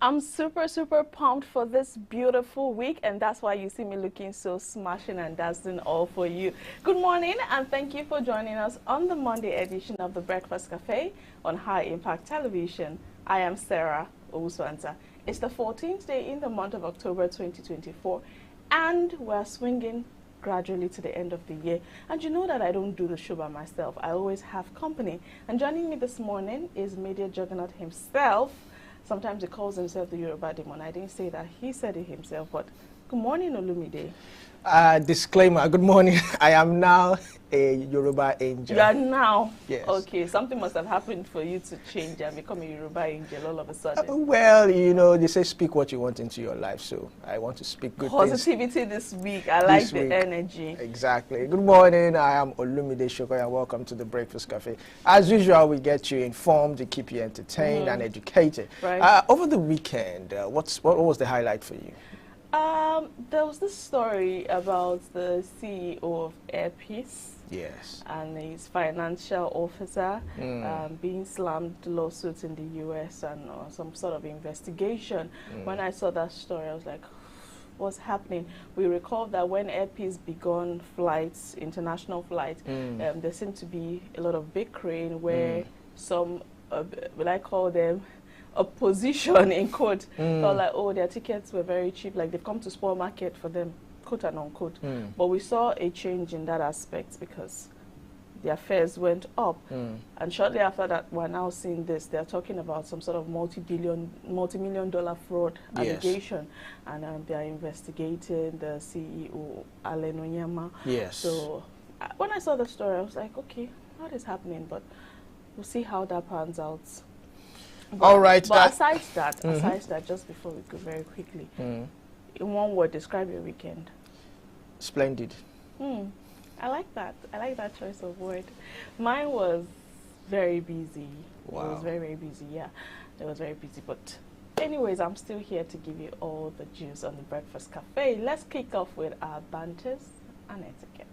I'm super pumped for this beautiful week, and that's why you see me looking so smashing and dazzling all for you. Good morning, and thank you for joining us on the Monday edition of the Breakfast Cafe on High Impact Television. I am Sarah Owuswanta. It's the 14th day in the month of October 2024, and we're swinging gradually to the end of the year. And you know that I don't do the show by myself. I always have company. And joining me this morning is media juggernaut himself. Sometimes he calls himself the Yoruba demon. I didn't say that. He said it himself. But good morning, Olumide. Disclaimer, good morning. I am now a Yoruba angel. You are now? Yes. Okay, something must have happened for you to change and become a Yoruba angel all of a sudden. Well, you know, they say speak what you want into your life, so I want to speak good Positivity things. this week. I like the energy. Exactly. Good morning. I am Olumide Shokoya, and welcome to the Breakfast Cafe. As usual, we get you informed, we keep you entertained and educated. Right. Over the weekend, what was the highlight for you? There was this story about the CEO of Airpeace. Yes. And his financial officer being slammed lawsuits in the US and some sort of investigation. When I saw that story, I was like, what's happening? We recall that when Airpeace began flights, international flights, there seemed to be a lot of bickering where some, will I call them, opposition in quote, felt like, oh, their tickets were very cheap, like they've come to spoil market for them, quote and unquote. But we saw a change in that aspect because their fares went up. And shortly after that, we're now seeing this. They're talking about some sort of multi-million dollar fraud allegation. And they're investigating the CEO, Allen Onyema. Yes. So when I saw the story, I was like, okay, what is happening? But we'll see how that pans out. All right. But aside that, just before we go very quickly, in one word, describe your weekend. Splendid. I like that. I like that choice of word. Mine was very busy. Wow. It was very, very busy. Yeah, it was very busy. But anyways, I'm still here to give you all the juice on the Breakfast Cafe. Let's kick off with our banters and etiquette.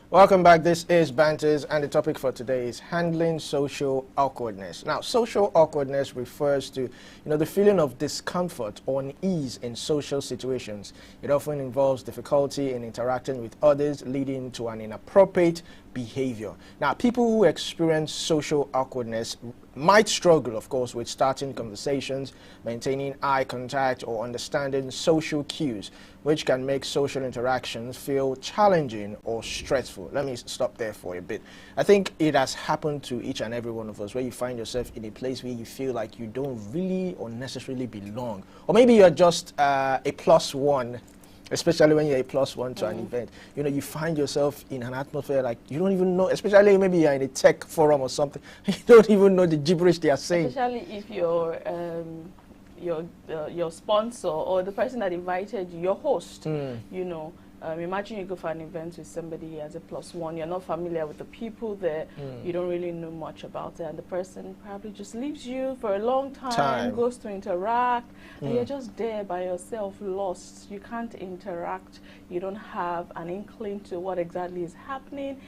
Welcome back. This is Banters, and the topic for today is handling social awkwardness. Now, social awkwardness refers to, the feeling of discomfort or unease in social situations. It often involves difficulty in interacting with others, leading to an inappropriate behavior. Now, people who experience social awkwardness might struggle, of course, with starting conversations, maintaining eye contact, or understanding social cues, which can make social interactions feel challenging or stressful. Let me stop there for a bit. I think it has happened to each and every one of us, where you find yourself in a place where you feel like you don't really or necessarily belong. Or maybe you're just a plus one, especially when you're a plus one to an event. You find yourself in an atmosphere like you don't even know, especially maybe you're in a tech forum or something, you don't even know the gibberish they are saying. Especially if your sponsor or the person that invited you, your host, imagine you go for an event with somebody as a plus one, you're not familiar with the people there, you don't really know much about it, and the person probably just leaves you for a long time. Goes to interact, and you're just there by yourself, lost. You can't interact, you don't have an inkling to what exactly is happening.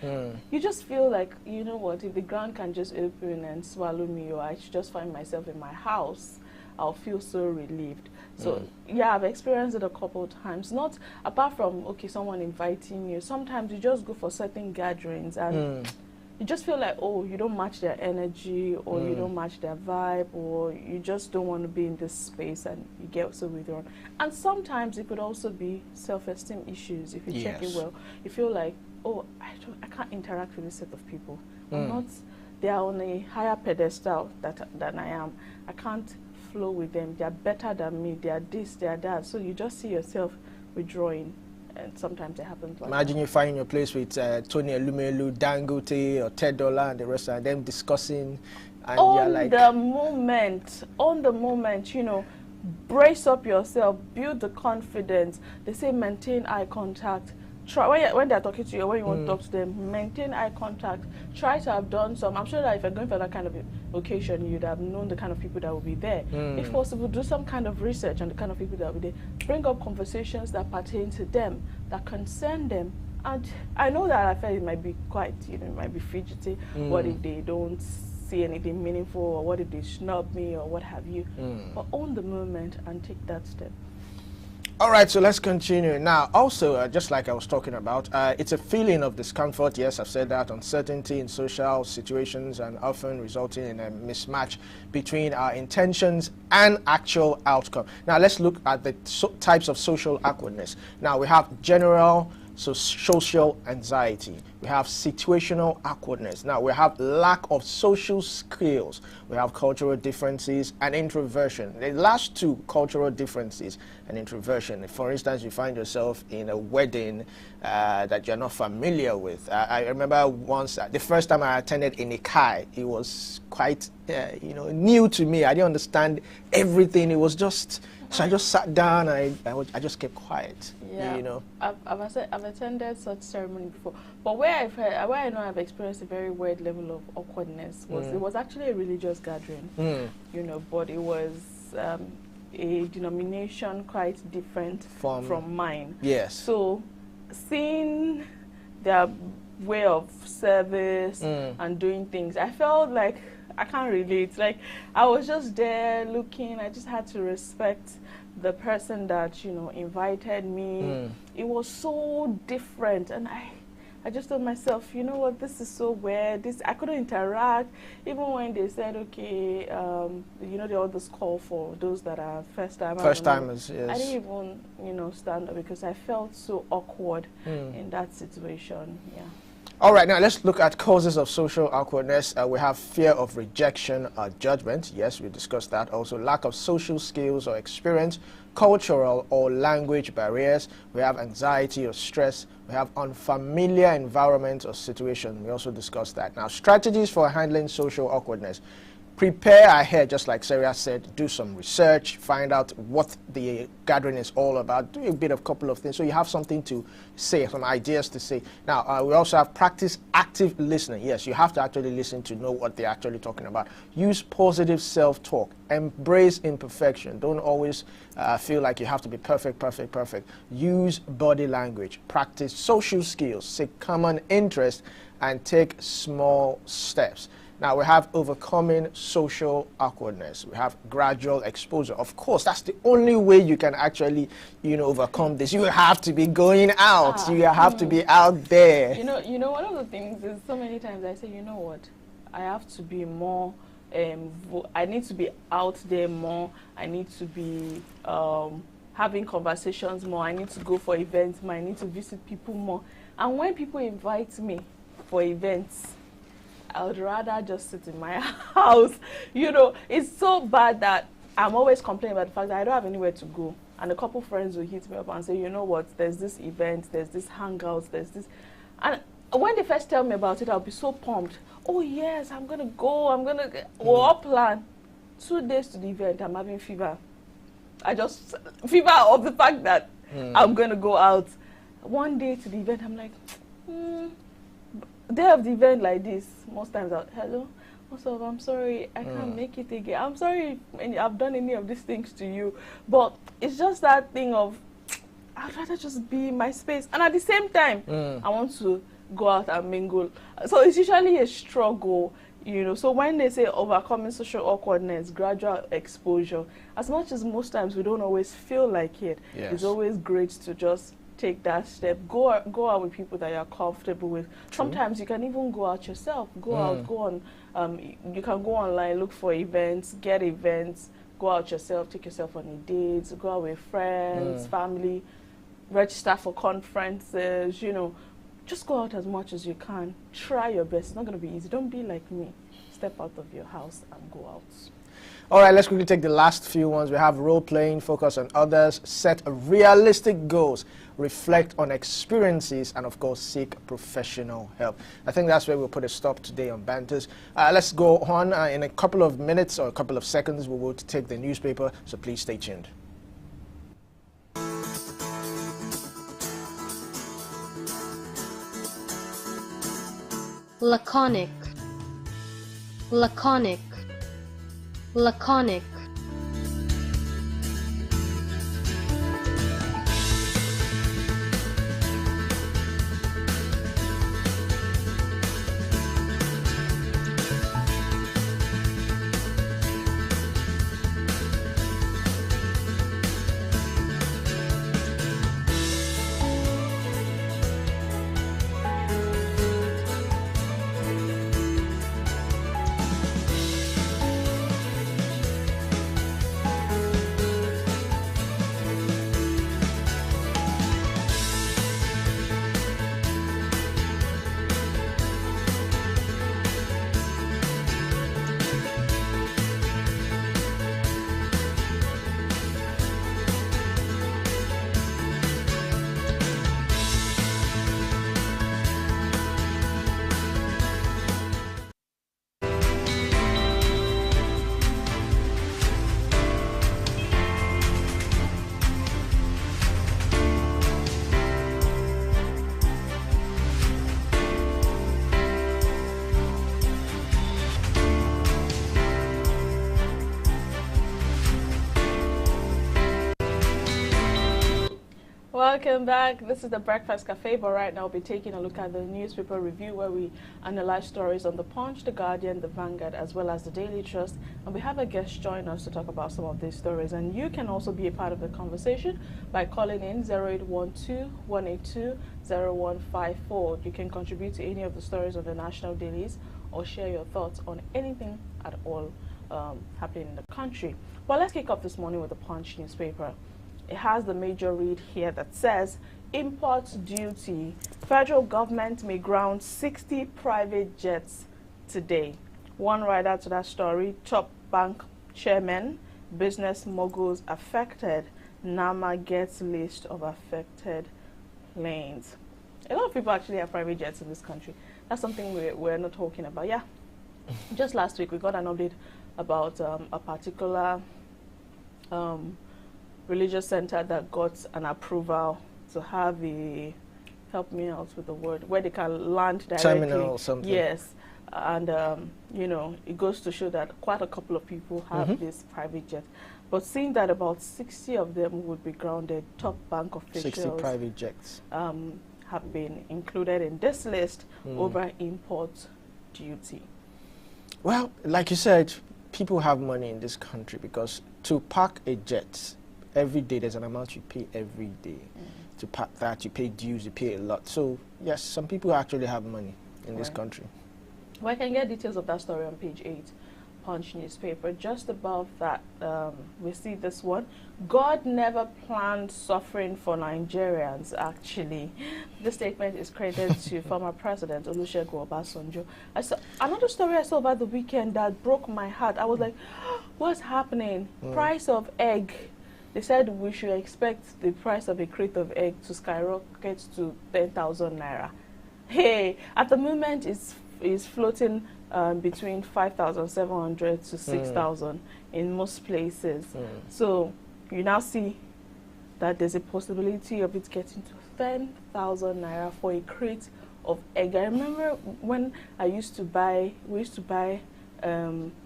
You just feel like, you know what, if the ground can just open and swallow me, or I should just find myself in my house, I'll feel so relieved. So yeah, I've experienced it a couple of times. Not apart from someone inviting you. Sometimes you just go for certain gatherings and you just feel like, oh, you don't match their energy, or you don't match their vibe, or you just don't want to be in this space, and you get so withdrawn. And sometimes it could also be self-esteem issues. If you check it well, you feel like, oh, I can't interact with this set of people. I'm not. They are on a higher pedestal than I am. I can't flow with them. They are better than me. They are this, they are that. So you just see yourself withdrawing, and sometimes it happens like Imagine you find your place with Tony Elumelu, Dangote, or Ted Dollar, and the rest of them discussing, and on you're like, the moment, brace up yourself, build the confidence. They say maintain eye contact. Try when they're talking to you, when you want to talk to them, maintain eye contact. Try to have done some. I'm sure that if you're going for that kind of occasion, you'd have known the kind of people that will be there. If possible, do some kind of research on the kind of people that will be there. Bring up conversations that pertain to them, that concern them. And I know that I felt it might be quite, it might be fidgety. What if they don't see anything meaningful, or what if they snub me, or what have you? But own the moment and take that step. All right, so let's continue. Now, also, just like I was talking about, it's a feeling of discomfort. Yes, I've said that. Uncertainty in social situations, and often resulting in a mismatch between our intentions and actual outcome. Now, let's look at the types of social awkwardness. Now, we have general social anxiety. We have situational awkwardness. Now, we have lack of social skills. We have cultural differences and introversion. The last two, cultural differences and introversion. If, for instance, you find yourself in a wedding that you're not familiar with. I remember once, the first time I attended a Nikai, it was quite, new to me. I didn't understand everything. It was just, so I just sat down and I just kept quiet. Yeah, I've attended such ceremony before, but where I know I've experienced a very weird level of awkwardness was it was actually a religious gathering, but it was a denomination quite different from mine. Yes. So seeing their way of service and doing things, I felt like I can't relate. Like, I was just there looking. I just had to respect the person that, invited me. It was so different, and I just told myself, you know what, this is so weird. I couldn't interact. Even when they said, okay, they always call for those that are first timers. Yes. I didn't even, stand up because I felt so awkward in that situation. Yeah. All right, now let's look at causes of social awkwardness. We have fear of rejection or judgment. Yes, we discussed that. Also, lack of social skills or experience, cultural or language barriers. We have anxiety or stress. We have unfamiliar environment or situation. We also discussed that. Now, strategies for handling social awkwardness. Prepare ahead, just like Sarah said, do some research, find out what the gathering is all about, do a bit of couple of things so you have something to say, some ideas to say. Now, we also have practice active listening. Yes, you have to actually listen to know what they're actually talking about. Use positive self-talk. Embrace imperfection. Don't always feel like you have to be perfect. Use body language. Practice social skills. Seek common interest and take small steps. Now, we have overcoming social awkwardness. We have gradual exposure. Of course, that's the only way you can actually, overcome this. You have to be going out. You have to be out there. One of the things is so many times I say, you know what, I have to be more, I need to be out there more. I need to be having conversations more. I need to go for events more. I need to visit people more. And when people invite me for events, I would rather just sit in my house. It's so bad that I'm always complaining about the fact that I don't have anywhere to go. And a couple friends will hit me up and say, you know what, there's this event, there's this hangouts, there's this. And when they first tell me about it, I'll be so pumped. Oh, yes, I'm going to go. We'll plan. 2 days to the event, I'm having fever. Fever of the fact that I'm going to go out. 1 day to the event, I'm like, day of the event like this, most times hello, what's up, I'm sorry, I can't make it again. I'm sorry if I've done any of these things to you. But it's just that thing of, I'd rather just be in my space. And at the same time, I want to go out and mingle. So it's usually a struggle, So when they say overcoming social awkwardness, gradual exposure, as much as most times we don't always feel like it, it's always great to just take that step. Go out with people that you're comfortable with. True. Sometimes you can even go out yourself. Go out, go on. You can go online, look for events, get events, go out yourself, take yourself on a date, go out with friends, family, register for conferences, Just go out as much as you can. Try your best. It's not going to be easy. Don't be like me. Step out of your house and go out. All right, let's quickly take the last few ones. We have role-playing, focus on others, set realistic goals, reflect on experiences, and of course seek professional help. I think that's where we'll put a stop today on Banters. Let's go on. In a couple of minutes or a couple of seconds we will take the newspaper, so please stay tuned. Laconic, laconic, laconic. Welcome back. This is the Breakfast Cafe, but right now we'll be taking a look at the newspaper review where we analyze stories on The Punch, The Guardian, The Vanguard, as well as The Daily Trust. And we have a guest join us to talk about some of these stories. And you can also be a part of the conversation by calling in 0812-182-0154. You can contribute to any of the stories on the national dailies or share your thoughts on anything at all happening in the country. Well, let's kick off this morning with The Punch newspaper. It has the major read here that says, import duty. Federal government may ground 60 private jets today. One writer to that story, top bank chairman, business moguls affected. NAMA gets list of affected planes. A lot of people actually have private jets in this country. That's something we're not talking about. Yeah. Just last week, we got an update about a particular religious center that got an approval to have a, help me out with the word, where they can land directly. Terminal or something. Yes. And, you know, it goes to show that quite a couple of people have this private jet. But seeing that about 60 of them would be grounded, top bank officials 60 private jets have been included in this list over import duty. Well, like you said, people have money in this country because to park a jet, every day there's an amount you pay every day. To park that, you pay dues, you pay a lot. So, yes, some people actually have money in this country. Well, I can get details of that story on page 8, Punch newspaper. Just above that, we see this one. God never planned suffering for Nigerians, actually. This statement is credited to former President Olusegun Obasanjo. I saw another story I saw over the weekend that broke my heart. I was like, what's happening? Price of egg. They said we should expect the price of a crate of egg to skyrocket to 10,000 naira. Hey, at the moment it's floating between 5,700 to 6,000 in most places. So you now see that there's a possibility of it getting to 10,000 naira for a crate of egg. I remember when we used to buy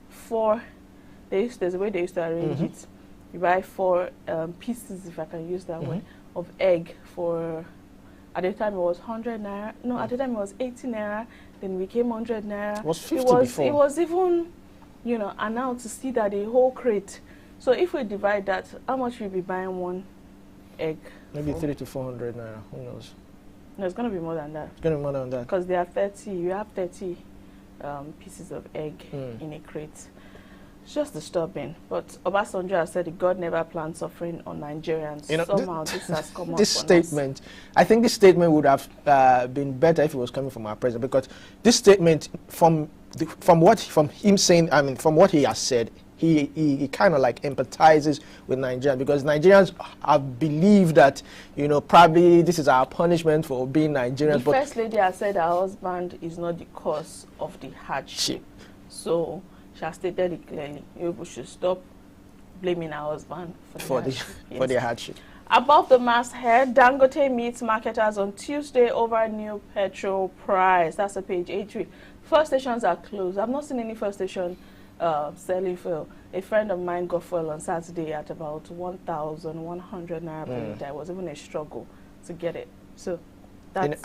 4, there's a way they used to arrange it. You buy 4 pieces, if I can use that way, of egg for, at the time it was 100 naira. No, at the time it was 80 naira. Then it became 100 naira. It was 50 before. It was even, you know, and now to see that a whole crate. So if we divide that, how much will be buying one egg? Maybe 300 to 400 naira. Who knows? No, it's going to be more than that. It's going to be more than that. Because there are 30. You have 30 pieces of egg in a crate. It's just disturbing. But Obasanjo has said that God never planned suffering on Nigerians. You know, somehow this has come up. This statement, I think this statement would have been better if it was coming from our president, because this statement, from him saying, I mean, from what he has said, he kind of like empathizes with Nigerians, because Nigerians have believed that, you know, probably this is our punishment for being Nigerians. The First Lady has said her husband is not the cause of the hardship. So she has stated it clearly. You should stop blaming her husband for the hardship. Above the masthead, Dangote meets marketers on Tuesday over new petrol price. That's a page 83. First stations are closed. I've not seen any first station selling fuel. A friend of mine got fuel on Saturday at about 1,100 naira per litre. It was even a struggle to get it. So that's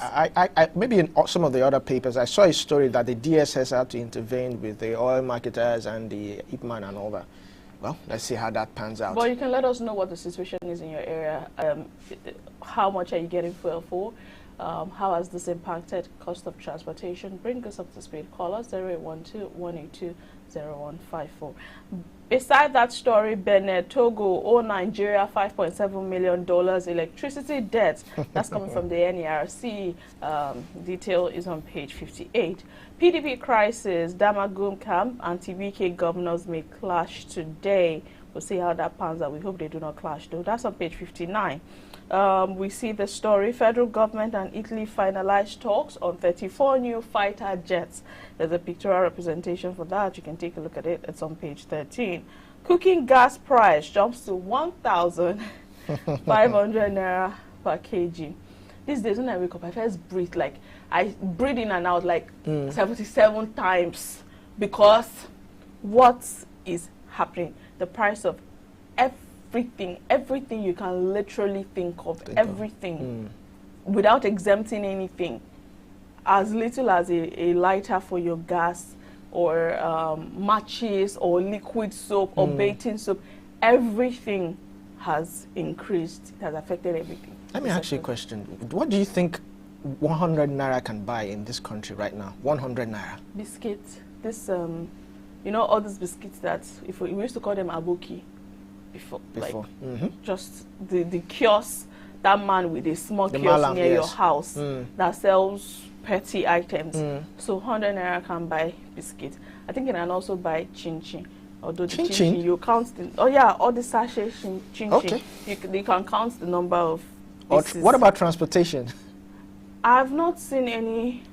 maybe in some of the other papers, I saw a story that the DSS had to intervene with the oil marketers and the Ipman and all that. Well, let's see how that pans out. But you can let us know what the situation is in your area. How much are you getting fuel for? How has this impacted cost of transportation? Bring us up to speed. Call us 0812-182-0154. Beside that story, Benin, Togo owe Nigeria $5.7 million electricity debt. That's coming from the NERC. Detail is on page 58. PDP crisis, Damagum camp and TBK governors may clash today. We'll see how that pans out. We hope they do not clash, though. That's on page 59. We see the story. Federal government and Italy finalized talks on 34 new fighter jets. There's a pictorial representation for that. You can take a look at it. It's on page 13. Cooking gas price jumps to 1,500 naira per kg. These days when I wake up, I first breathe, like I breathe in and out like 77 times, because what is happening? The price of everything you can literally think of, without exempting anything, as little as a lighter for your gas, or matches, or liquid soap, or bathing soap. Everything has increased. It has affected everything. Let me ask you a question. What do you think 100 naira can buy in this country right now? 100 naira. Biscuits. This, you know, all these biscuits that, if we used to call them aboki before. Like, just the kiosk, that man with a small kiosk near your house that sells petty items. So 100 naira can buy biscuits. I think it can also buy chin-chin. Although the chin-chin, you count the, all the sachet chin-chin. Okay. You can count the number of pieces. What about transportation? I've not seen any.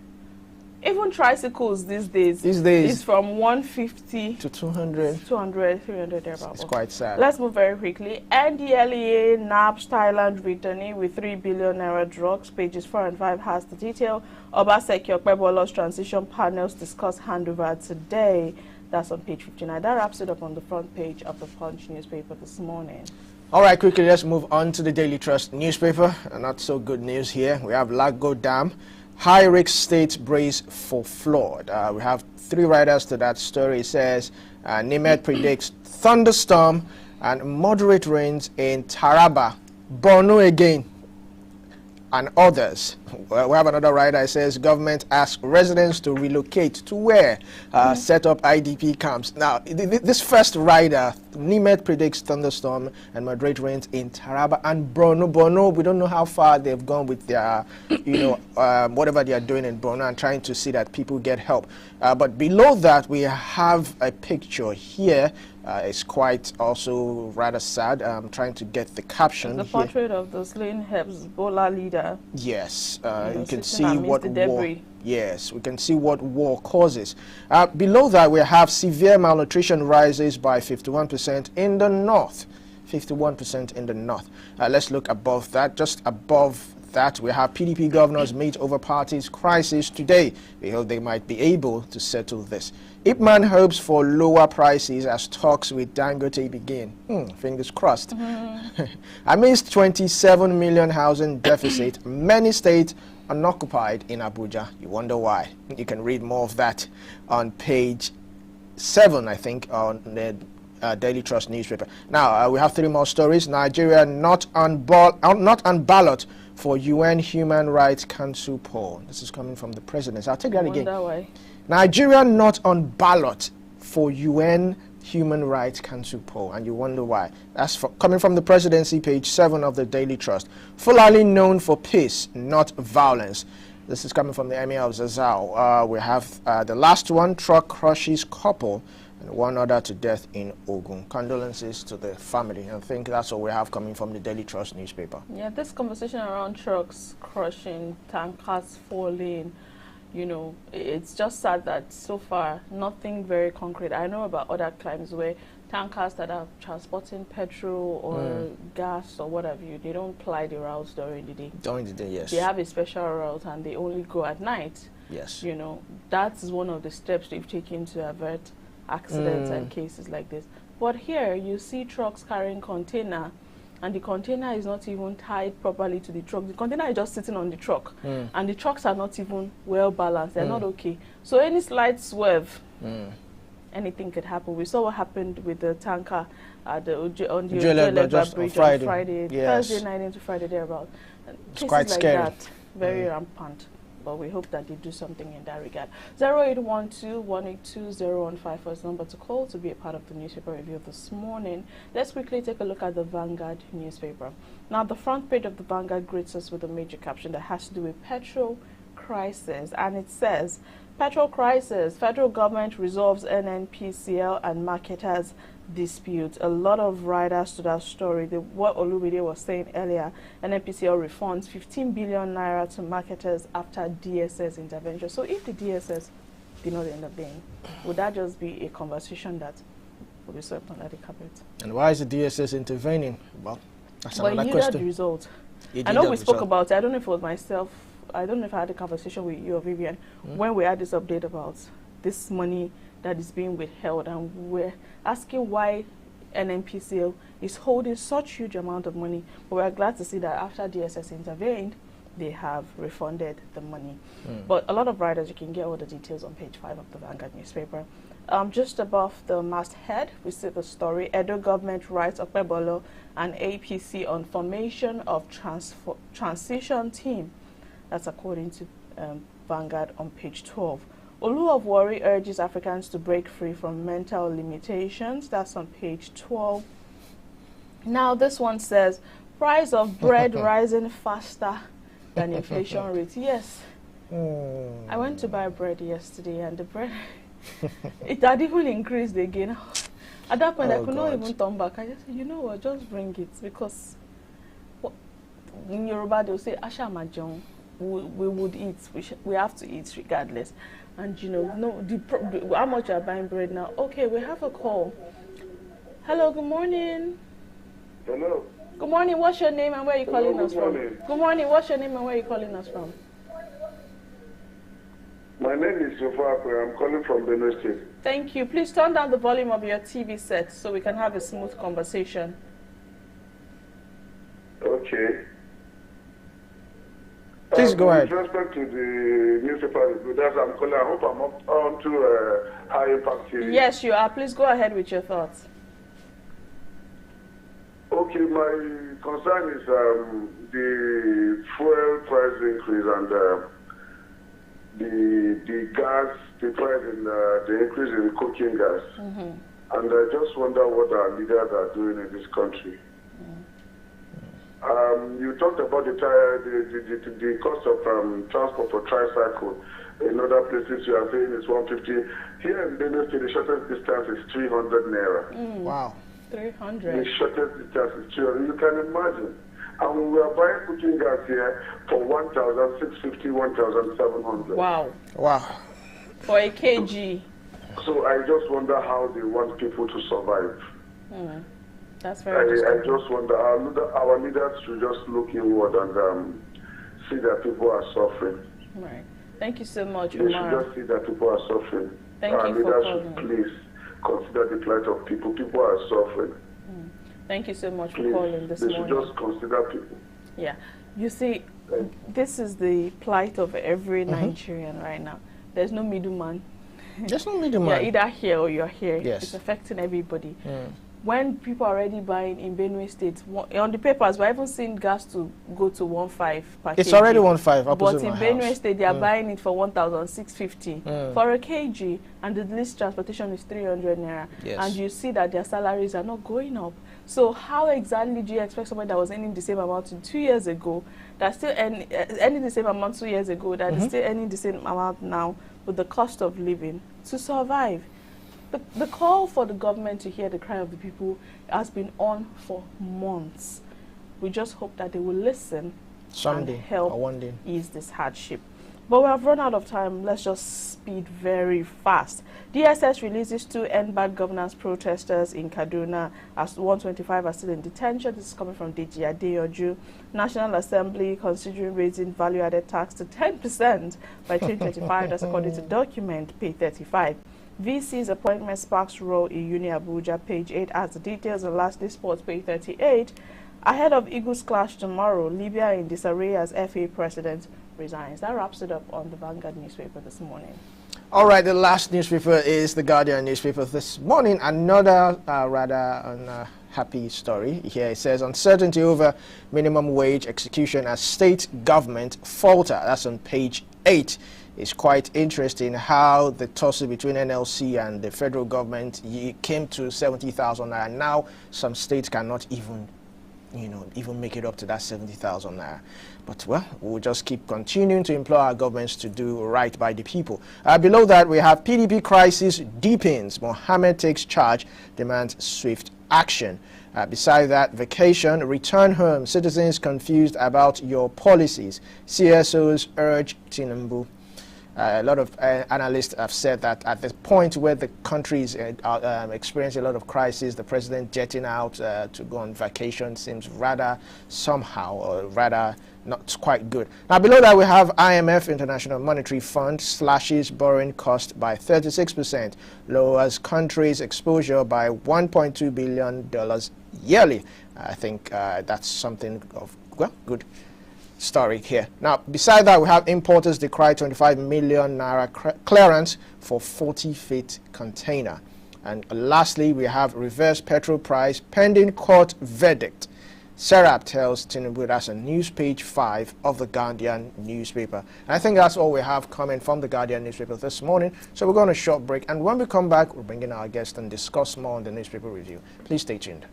Even tricycles these days is from 150 to 200, 300 thereabouts. It's quite sad. Let's move very quickly. NDLEA nabbed Thailand returnee with 3 billion naira drugs. Pages 4 and 5 has the detail. Obaseki Okpebolo's transition panels discuss handover today. That's on page 59. That wraps it up on the front page of the Punch newspaper this morning. All right, quickly, let's move on to the Daily Trust newspaper. Not so good news here. We have Lago Dam. High-risk state brace for flood. We have 3 writers to that story. It says, NIMED predicts thunderstorm and moderate rains in Taraba, Borno again, and others. We have another writer. It says, government asks residents to relocate to where? Set up IDP camps. Now, this first writer, NIMED predicts thunderstorm and moderate rains in Taraba and Borno. Borno, we don't know how far they've gone with their, whatever they are doing in Borno, and trying to see that people get help. But below that, we have a picture here. It's quite also rather sad. I'm trying to get the caption. The portrait of the slain Hezbollah leader. Yes, you can see what war. Yes, we can see what war causes. Below that, we have severe malnutrition rises by 51% in the north. 51% in the north. Let's look above that. Just above that, we have PDP governors meet over party's crisis today. We hope they might be able to settle this. Ipman hopes for lower prices as talks with Dangote begin. Fingers crossed. Amidst 27 million housing deficit, many states unoccupied in Abuja. You wonder why. You can read more of that on page 7, I think, on the Daily Trust newspaper. Now, we have 3 more stories. Nigeria not on ballot for UN Human Rights Council poll. This is coming from the president. I'll take that again. Why. Nigeria not on ballot for UN Human Rights Council poll, and you wonder why. That's coming from the presidency, page 7 of the Daily Trust. Fulani known for peace, not violence. This is coming from the Emir of Zazao. We have the last one, truck crushes couple and one other to death in Ogun. Condolences to the family. I think that's what we have coming from the Daily Trust newspaper. Yeah, this conversation around trucks crushing, tankers falling, you know, it's just sad that so far nothing very concrete. I know about other crimes where tankers that are transporting petrol or gas or whatever, they don't ply the routes during the day. During the day, yes. They have a special route and they only go at night. Yes. You know, that's one of the steps they've taken to avert accidents and cases like this. But here you see trucks carrying container, and the container is not even tied properly to the truck. The container is just sitting on the truck, and the trucks are not even well balanced. They're not okay. So any slight swerve, anything could happen. We saw what happened with the tanker at the on the Ojuelegba bridge on Friday, yes. Thursday night into Friday thereabout. It's quite scary. That, very rampant. But we hope that they do something in that regard. 0812-182-015 is the number to call to be a part of the newspaper review this morning. Let's quickly take a look at the Vanguard newspaper. Now, the front page of the Vanguard greets us with a major caption that has to do with petrol crisis. And it says, petrol crisis, federal government resolves NNPCL and marketers dispute. A lot of riders to that story. What Olubide was saying earlier, NNPCL refunds 15 billion naira to marketers after DSS intervention. So if the DSS did not end up being, would that just be a conversation that will be swept under the carpet? And why is the DSS intervening? Well, that's another question. The result. I know we spoke about it. I don't know if it was myself. I don't know if I had a conversation with you or Vivian when we had this update about this money that is being withheld, and we're asking why NNPCL is holding such huge amount of money. But we're glad to see that after DSS intervened, they have refunded the money. But a lot of riders, you can get all the details on page 5 of the Vanguard newspaper. Just above the masthead, we see the story, Edo government writes Okpebholo and APC on formation of transition team. That's according to Vanguard on page 12. Olu of Warri urges Africans to break free from mental limitations. That's on page 12. Now this one says, price of bread rising faster than inflation rate. Yes. I went to buy bread yesterday and the bread, it had even increased again. At that point, I could not even turn back. I just said, you know what, just bring it. Because in Yoruba, they'll say, Asha Majong, we would eat. We have to eat regardless. And you know, how much are buying bread now? Okay, we have a call. Hello, good morning. Hello. Good morning, what's your name and where are you calling us from? Good morning, what's your name and where are you calling us from? My name is Sofape. I'm calling from Benue State. Thank you. Please turn down the volume of your TV set so we can have a smooth conversation. Okay. Please go ahead. With respect to the newspaper, that's I'm calling. I hope I'm up on to High Impact TV. Yes, you are. Please go ahead with your thoughts. Okay, my concern is the fuel price increase and the gas, the price in the increase in cooking gas. And I just wonder what our leaders are doing in this country. You talked about the cost of transport for tricycle. In other places, you are saying it's 150. Here in Benue State, the shortest distance is 300 naira. Wow. 300. The shortest distance is 300. You can imagine. And we are buying cooking gas here for 1,650, 1,700. Wow. Wow. For a kg. So I just wonder how they want people to survive. That's very I just wonder, our leaders should just look inward and see that people are suffering. Right. Thank you so much, They should Umar. just see that people are suffering. Thank our you for leaders calling. should please consider the plight of people. People are suffering. Thank you so much for Please, calling this they morning. should just consider people. Yeah. You see, this is the plight of every Nigerian right now. There's no middleman. There's no middleman. You're either here or you're here. Yes. It's affecting everybody. When people are already buying in Benue State, on the papers, we haven't seen gas to go to 1.5 per It's kg. already 1.5 opposite But in my Benue house. State, they are buying it for 1,650 for a kg, and the least transportation is 300 naira. Yes. And you see that their salaries are not going up. So how exactly do you expect somebody that was earning the same amount 2 years ago, that still earning the same amount 2 years ago, that is still earning the same amount now with the cost of living to survive? the call for the government to hear the cry of the people has been on for months. We just hope that they will listen someday and help or one day ease this hardship. But we have run out of time. Let's just speed very fast. DSS releases 2 end bad governance protesters in Kaduna as 125 are still in detention. This is coming from DG Adeyoju. National Assembly considering raising value-added tax to 10% by 2025. That's according to document page 35. VC's appointment sparks row in Uni Abuja. Page 8 has the details. And lastly, sports, page 38. Ahead of Eagles clash tomorrow, Libya in disarray as FA president resigns. That wraps it up on the Vanguard newspaper this morning. All right, the last newspaper is the Guardian newspaper this morning. Another rather happy story here. It says uncertainty over minimum wage execution as state government falter. That's on page 8. It's quite interesting how the tussle between NLC and the federal government came to 70,000 naira. Now some states cannot even make it up to that 70,000 naira. But, well, we'll just keep continuing to implore our governments to do right by the people. Below that, we have PDP crisis deepens. Mohammed takes charge, demands swift action. Beside that, vacation, return home. Citizens confused about your policies. CSOs urge Tinubu. A lot of analysts have said that at the point where the country is experiencing a lot of crisis, the president jetting out to go on vacation seems rather somehow, or rather not quite good. Now below that we have IMF, International Monetary Fund, slashes borrowing cost by 36%, lowers country's exposure by $1.2 billion yearly. I think that's something of, well, good story here. Now, beside that, we have importers decry 25 million naira clearance for 40-feet container. And lastly, we have reverse petrol price pending court verdict. Serap tells Tinubu. That's on news page 5 of the Guardian newspaper. And I think that's all we have coming from the Guardian newspaper this morning. So we're going on a short break. And when we come back, we'll bring in our guest and discuss more on the newspaper review. Please stay tuned.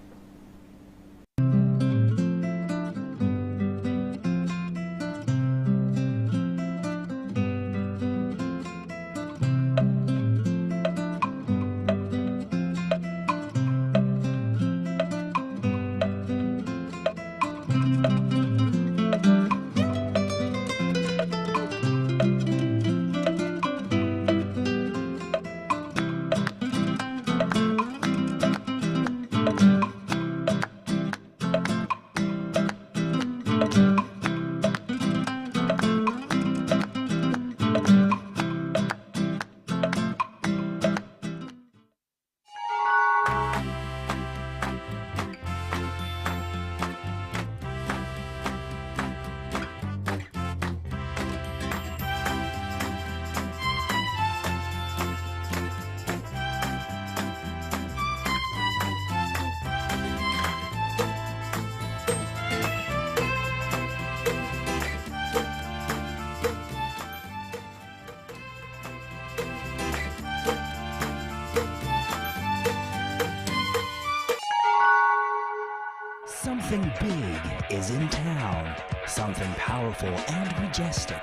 Something big is in town. Something powerful and majestic.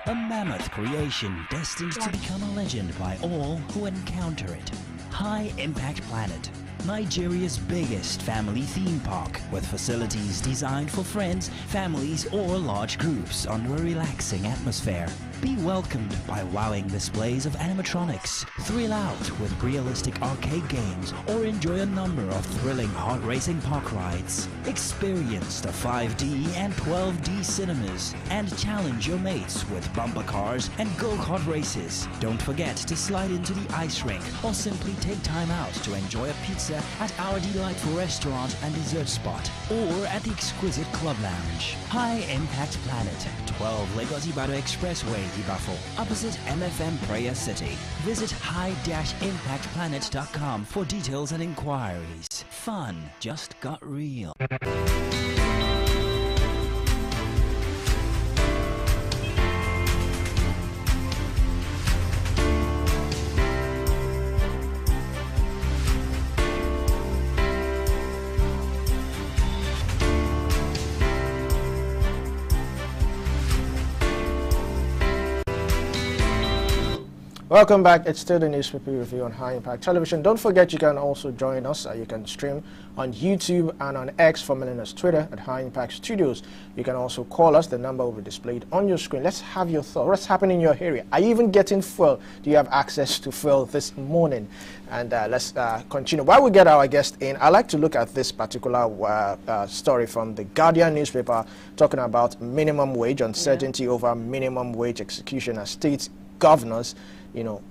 A mammoth creation destined to become a legend by all who encounter it. High Impact Planet, Nigeria's biggest family theme park, with facilities designed for friends, families, or large groups under a relaxing atmosphere. Be welcomed by wowing displays of animatronics, thrill out with realistic arcade games, or enjoy a number of thrilling hard racing park rides. Experience the 5D and 12D cinemas and challenge your mates with bumper cars and go-kart races. Don't forget to slide into the ice rink or simply take time out to enjoy a pizza at our delightful restaurant and dessert spot, or at the exquisite club lounge. High Impact Planet, 12 Lagos Ibadan Expressway, Ibafo, opposite MFM Prayer City. Visit high-impactplanet.com for details and inquiries. Fun just got real. Welcome back. It's still the newspaper review on High Impact Television. Don't forget you can also join us. You can stream on YouTube and on X, formerly known as Twitter, at High Impact Studios. You can also call us. The number will be displayed on your screen. Let's have your thoughts. What's happening in your area? Are you even getting fuel? Do you have access to fuel this morning? And let's continue. While we get our guest in, I'd like to look at this particular story from the Guardian newspaper talking about minimum wage, uncertainty over minimum wage execution as states governors,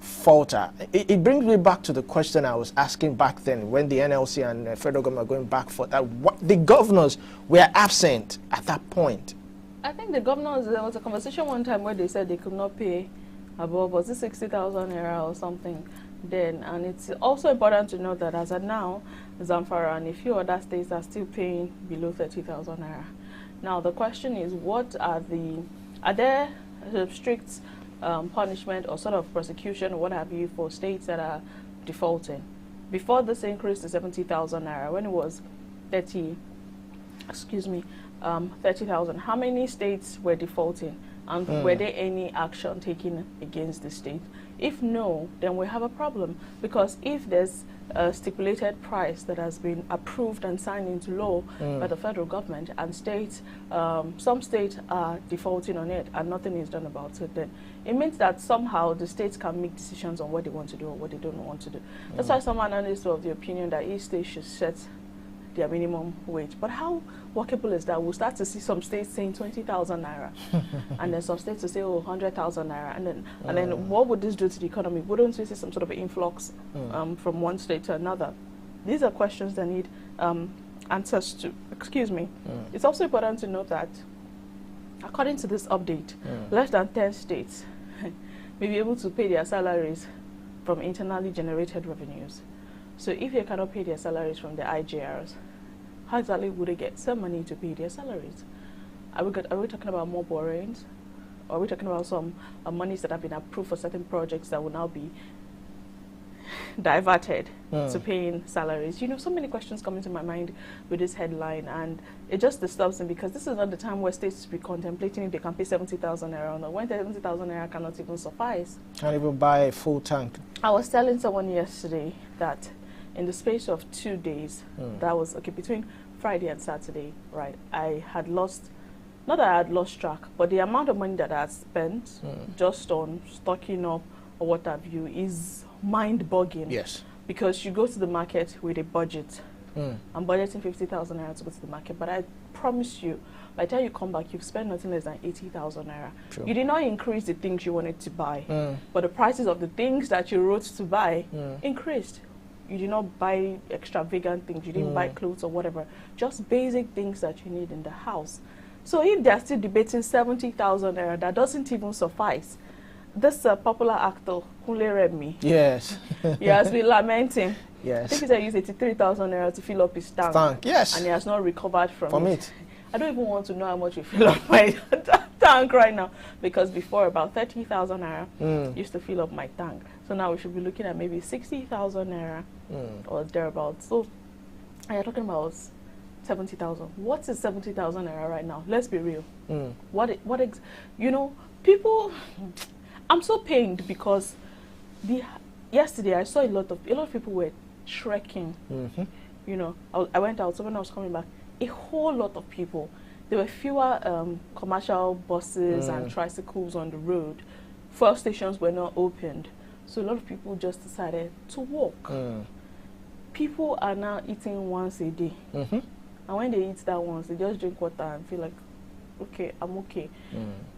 falter. It brings me back to the question I was asking back then when the NLC and the federal government were going back for that. The governors were absent at that point. I think the governors, there was a conversation one time where they said they could not pay above, was it 60,000 naira or something then? And it's also important to note that as of now, Zamfara and a few other states are still paying below 30,000 naira. Now the question is, are there strict punishment or sort of prosecution or what have you for states that are defaulting? Before this increase to 70,000 naira, when it was 30,000, how many states were defaulting? And were there any action taken against the state? If no, then we have a problem, because if there's a stipulated price that has been approved and signed into law by the federal government, and some states are defaulting on it and nothing is done about it, then it means that somehow the states can make decisions on what they want to do or what they don't want to do. That's why some analysts are of the opinion that each state should set their minimum wage. But how workable is that? We'll start to see some states saying 20,000 naira, and then some states will say, 100,000 naira, and then what would this do to the economy? Wouldn't we see some sort of influx from one state to another? These are questions that need answers to. Excuse me. It's also important to note that, according to this update, less than 10 states may be able to pay their salaries from internally generated revenues. So if they cannot pay their salaries from the IGRs, how exactly would they get some money to pay their salaries? Are we talking about more borrowings? Or are we talking about some monies that have been approved for certain projects that will now be diverted to paying salaries? So many questions come into my mind with this headline, and it just disturbs me, because this is not the time where states should be contemplating if they can pay 70,000 naira or not, when 70,000 naira cannot even suffice. Can't even buy a full tank. I was telling someone yesterday that in the space of 2 days, that was between Friday and Saturday, right, I had lost, not that I had lost track, but the amount of money that I had spent just on stocking up or what have you is mind-boggling. Yes. Because you go to the market with a budget. I'm budgeting 50,000 naira to go to the market, but I promise you, by the time you come back, you've spent nothing less than 80,000 naira. True. You did not increase the things you wanted to buy, but the prices of the things that you wrote to buy increased. You did not buy extravagant things. You didn't buy clothes or whatever. Just basic things that you need in the house. So if they're still debating 70,000 naira, that doesn't even suffice. This popular actor, Kunle Remi, yes, he has been lamenting. Yes. I think he said he used 83,000 naira to fill up his tank. Yes. And he has not recovered from it. I don't even want to know how much we fill up my tank right now, because before about 30,000 naira used to fill up my tank. So now we should be looking at maybe 60,000 naira or thereabouts. So you're talking about 70,000. What is 70,000 naira right now? Let's be real. People. I'm so pained because yesterday I saw a lot of people were trekking. I went out, so when I was coming back, a whole lot of people. There were fewer commercial buses and tricycles on the road. Fuel stations were not opened. So a lot of people just decided to walk. People are now eating once a day. And when they eat that once, they just drink water and feel like, okay, I'm okay.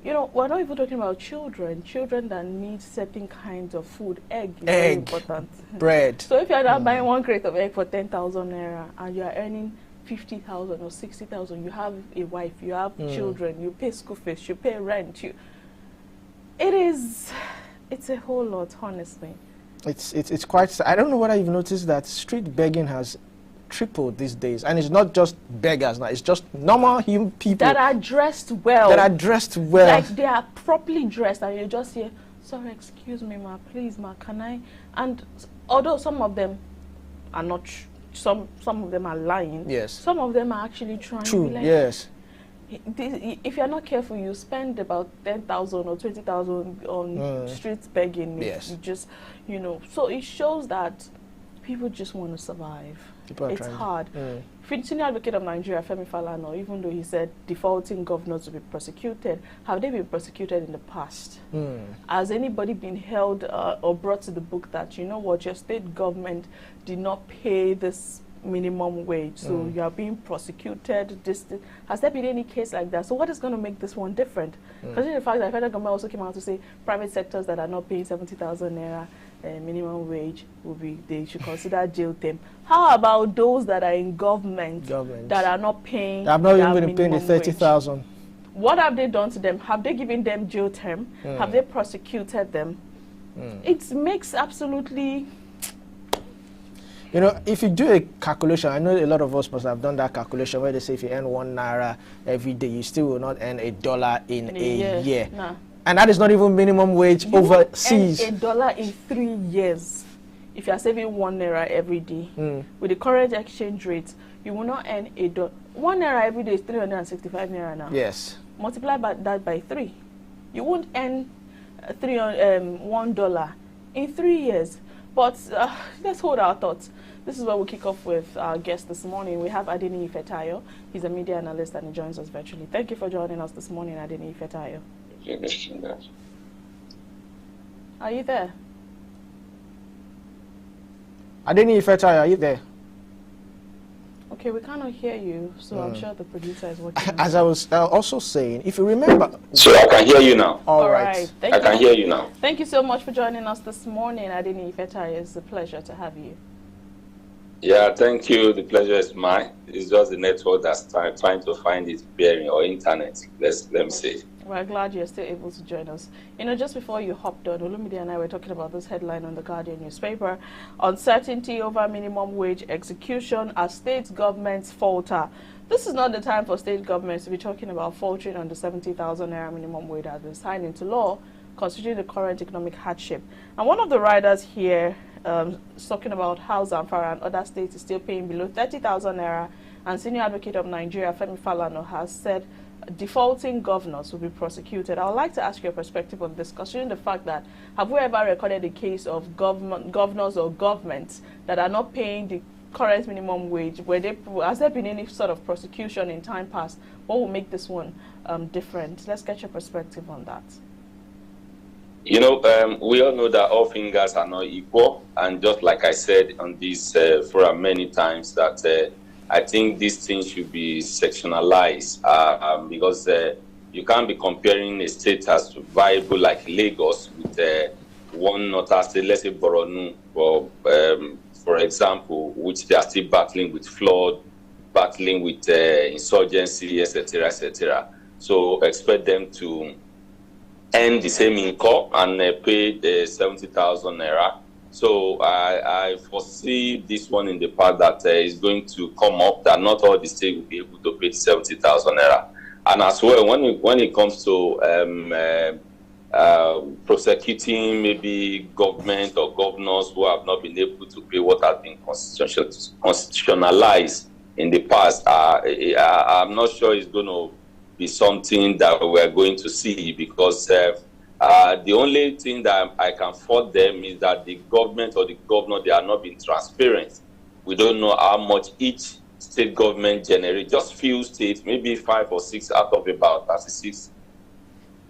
We're not even talking about children that need certain kinds of food. Egg is very important. Bread. So if you're not buying one crate of egg for 10,000 naira and you're earning 50,000 or 60,000, you have a wife, you have children, you pay school fees, you pay rent, it's a whole lot, honestly. It's quite, I don't know whether you've noticed that street begging has tripled these days, and it's not just beggars now, it's just normal human people that are dressed well. Like they are properly dressed, and you just hear, sorry, excuse me, ma, please, ma, can I? And although some of them are not, some of them are lying. Yes. Some of them are actually trying. True. Like, yes. if you're not careful, you spend about 10,000 or 20,000 on streets begging. Yes. You just, so it shows that people just want to survive. It's hard. Senior Advocate of Nigeria, Femi Falana, even though he said defaulting governors will be prosecuted, have they been prosecuted in the past? Has anybody been held or brought to the book that, you know what, your state government did not pay this minimum wage, so you are being prosecuted? Has there been any case like that? So what is going to make this one different? Considering the fact that the federal government also came out to say private sectors that are not paying 70,000 naira minimum wage they should consider jail them. How about those that are in government that are not paying? I've not even been paying the 30,000. What have they done to them? Have they given them jail term? Have they prosecuted them? It makes absolutely. If you do a calculation, I know a lot of us must have done that calculation where they say if you earn 1 naira every day, you still will not earn $1 in a year. Nah. And that is not even minimum wage overseas. You earn $1 in 3 years. If you are saving 1 naira every day, with the current exchange rate, you will not earn $1. 1 naira every day is 365 naira now. Yes. Multiply that by 3. You won't earn $1 in 3 years. But let's hold our thoughts. This is where we'll kick off with our guest this morning. We have Adeniyi Ifetayo. He's a media analyst and he joins us virtually. Thank you for joining us this morning, Adeniyi Ifetayo. Are you there? Adeniyi Ifetayo, are you there? Okay, we cannot hear you, so I'm sure the producer is watching. As I was also saying, if you remember... So I can hear you now. All right. I can hear you now. Thank you so much for joining us this morning, Adeniyi Ifetayo. It's a pleasure to have you. Yeah, thank you. The pleasure is mine. It's just the network that's trying to find its bearing, or internet, let me say. We're glad you're still able to join us. Just before you hopped on, Olumide and I were talking about this headline on the Guardian newspaper: uncertainty over minimum wage execution as state governments falter. This is not the time for state governments to be talking about faltering on the 70,000 naira minimum wage that has been signed into law, considering the current economic hardship. And one of the riders here is talking about how Zamfara and other states is still paying below 30,000 naira, and Senior Advocate of Nigeria, Femi Falana, has said defaulting governors will be prosecuted. I would like to ask your perspective on this, considering the fact that have we ever recorded a case of governors or governments that are not paying the current minimum wage? Has there been any sort of prosecution in time past? What will make this one different? Let's get your perspective on that. We all know that all fingers are not equal, and just like I said on this forum many times, that I think these things should be sectionalized because you can't be comparing a state as viable like Lagos with one other state, let's say Borno, for example, which they are still battling with flood, battling with insurgency, etc., etc. So expect them to earn the same income and pay the 70,000 naira. So I foresee this one in the part that is going to come up, that not all the states will be able to pay 70,000 naira. And as well, when it comes to prosecuting maybe government or governors who have not been able to pay what has been constitutionalized in the past, I'm not sure it's going to be something that we're going to see, because the only thing that I can fault them is that the government or the governor, they are not being transparent. We don't know how much each state government generates. Just few states, maybe 5 or 6 out of about 36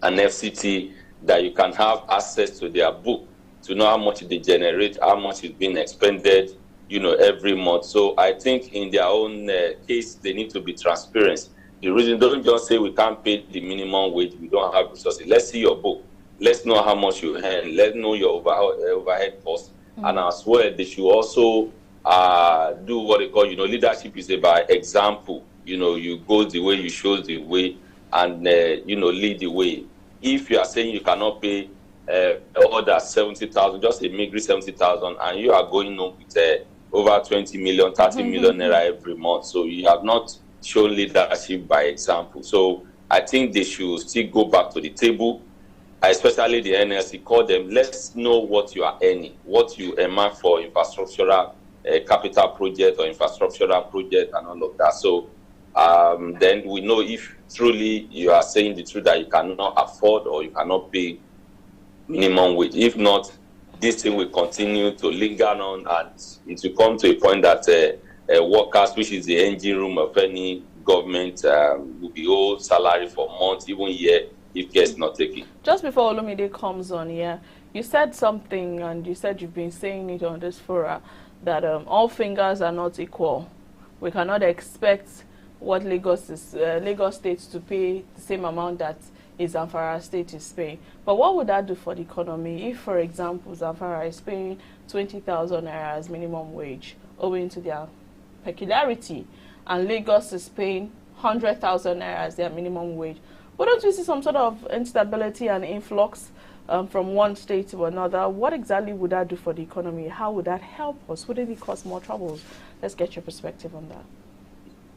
and FCT, that you can have access to their book to know how much they generate, how much is being expended, every month. So I think in their own case, they need to be transparent. The reason, don't just say we can't pay the minimum wage, we don't have resources. Let's see your book. Let's know how much you earn. Let's know your overhead costs. And as well, they should also do what they call, leadership is about example. You go the way, you show the way, and, lead the way. If you are saying you cannot pay others 70,000, just a meager 70,000, and you are going on with over 20 million, 30 million naira every month, so you have not shown leadership by example. So I think they should still go back to the table, especially the NLC. Call them, let's know what you are earning, what you earmark for infrastructural capital project or infrastructural project and all of that. So then we know if truly you are saying the truth that you cannot afford or you cannot pay minimum wage. If not, this thing will continue to linger on, and it will come to a point that workers, which is the engine room of any government, will be owed salary for months, even year, if care is not taken. Just before Olumide comes on here, you said something, and you said you've been saying it on this forum, that all fingers are not equal. We cannot expect what Lagos State to pay the same amount that Zamfara State is paying. But what would that do for the economy if, for example, Zamfara is paying 20,000 naira as minimum wage, owing to their peculiarity, and Lagos is paying 100,000 naira as their minimum wage? Wouldn't we see some sort of instability and influx from one state to another? What exactly would that do for the economy? How would that help us? Would it cause more troubles? Let's get your perspective on that.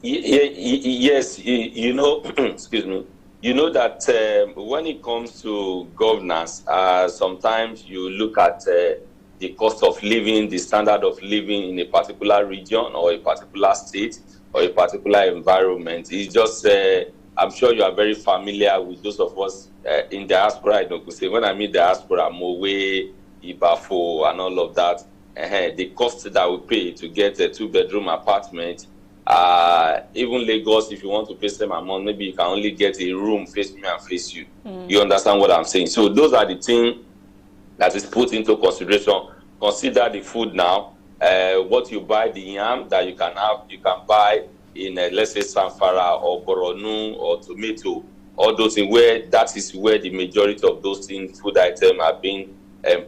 Yes, you know, excuse me. You know that when it comes to governance, sometimes you look at the cost of living, the standard of living in a particular region or a particular state or a particular environment. It's just, I'm sure you are very familiar with those of us in diaspora. I don't say, when I mean diaspora, Mowe, Ibafo, and all of that, the cost that we pay to get a 2-bedroom apartment. Even Lagos, if you want to pay same amount, maybe you can only get a room face me and face you. You understand what I'm saying? So those are the things that is put into consideration. Consider the food now. What you buy, the yam that you can have, you can buy in let's say Zamfara or Boronu or tomato, all those things, where that is where the majority of those things, food items, are being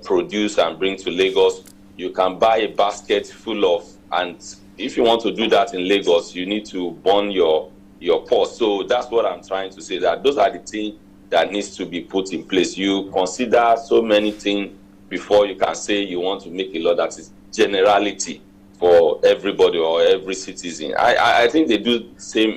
produced and bring to Lagos. You can buy a basket full of, and if you want to do that in Lagos, you need to burn your purse. So that's what I'm trying to say, that those are the things that needs to be put in place. You consider so many things before you can say you want to make a law that is generality for everybody or every citizen. I think they do the same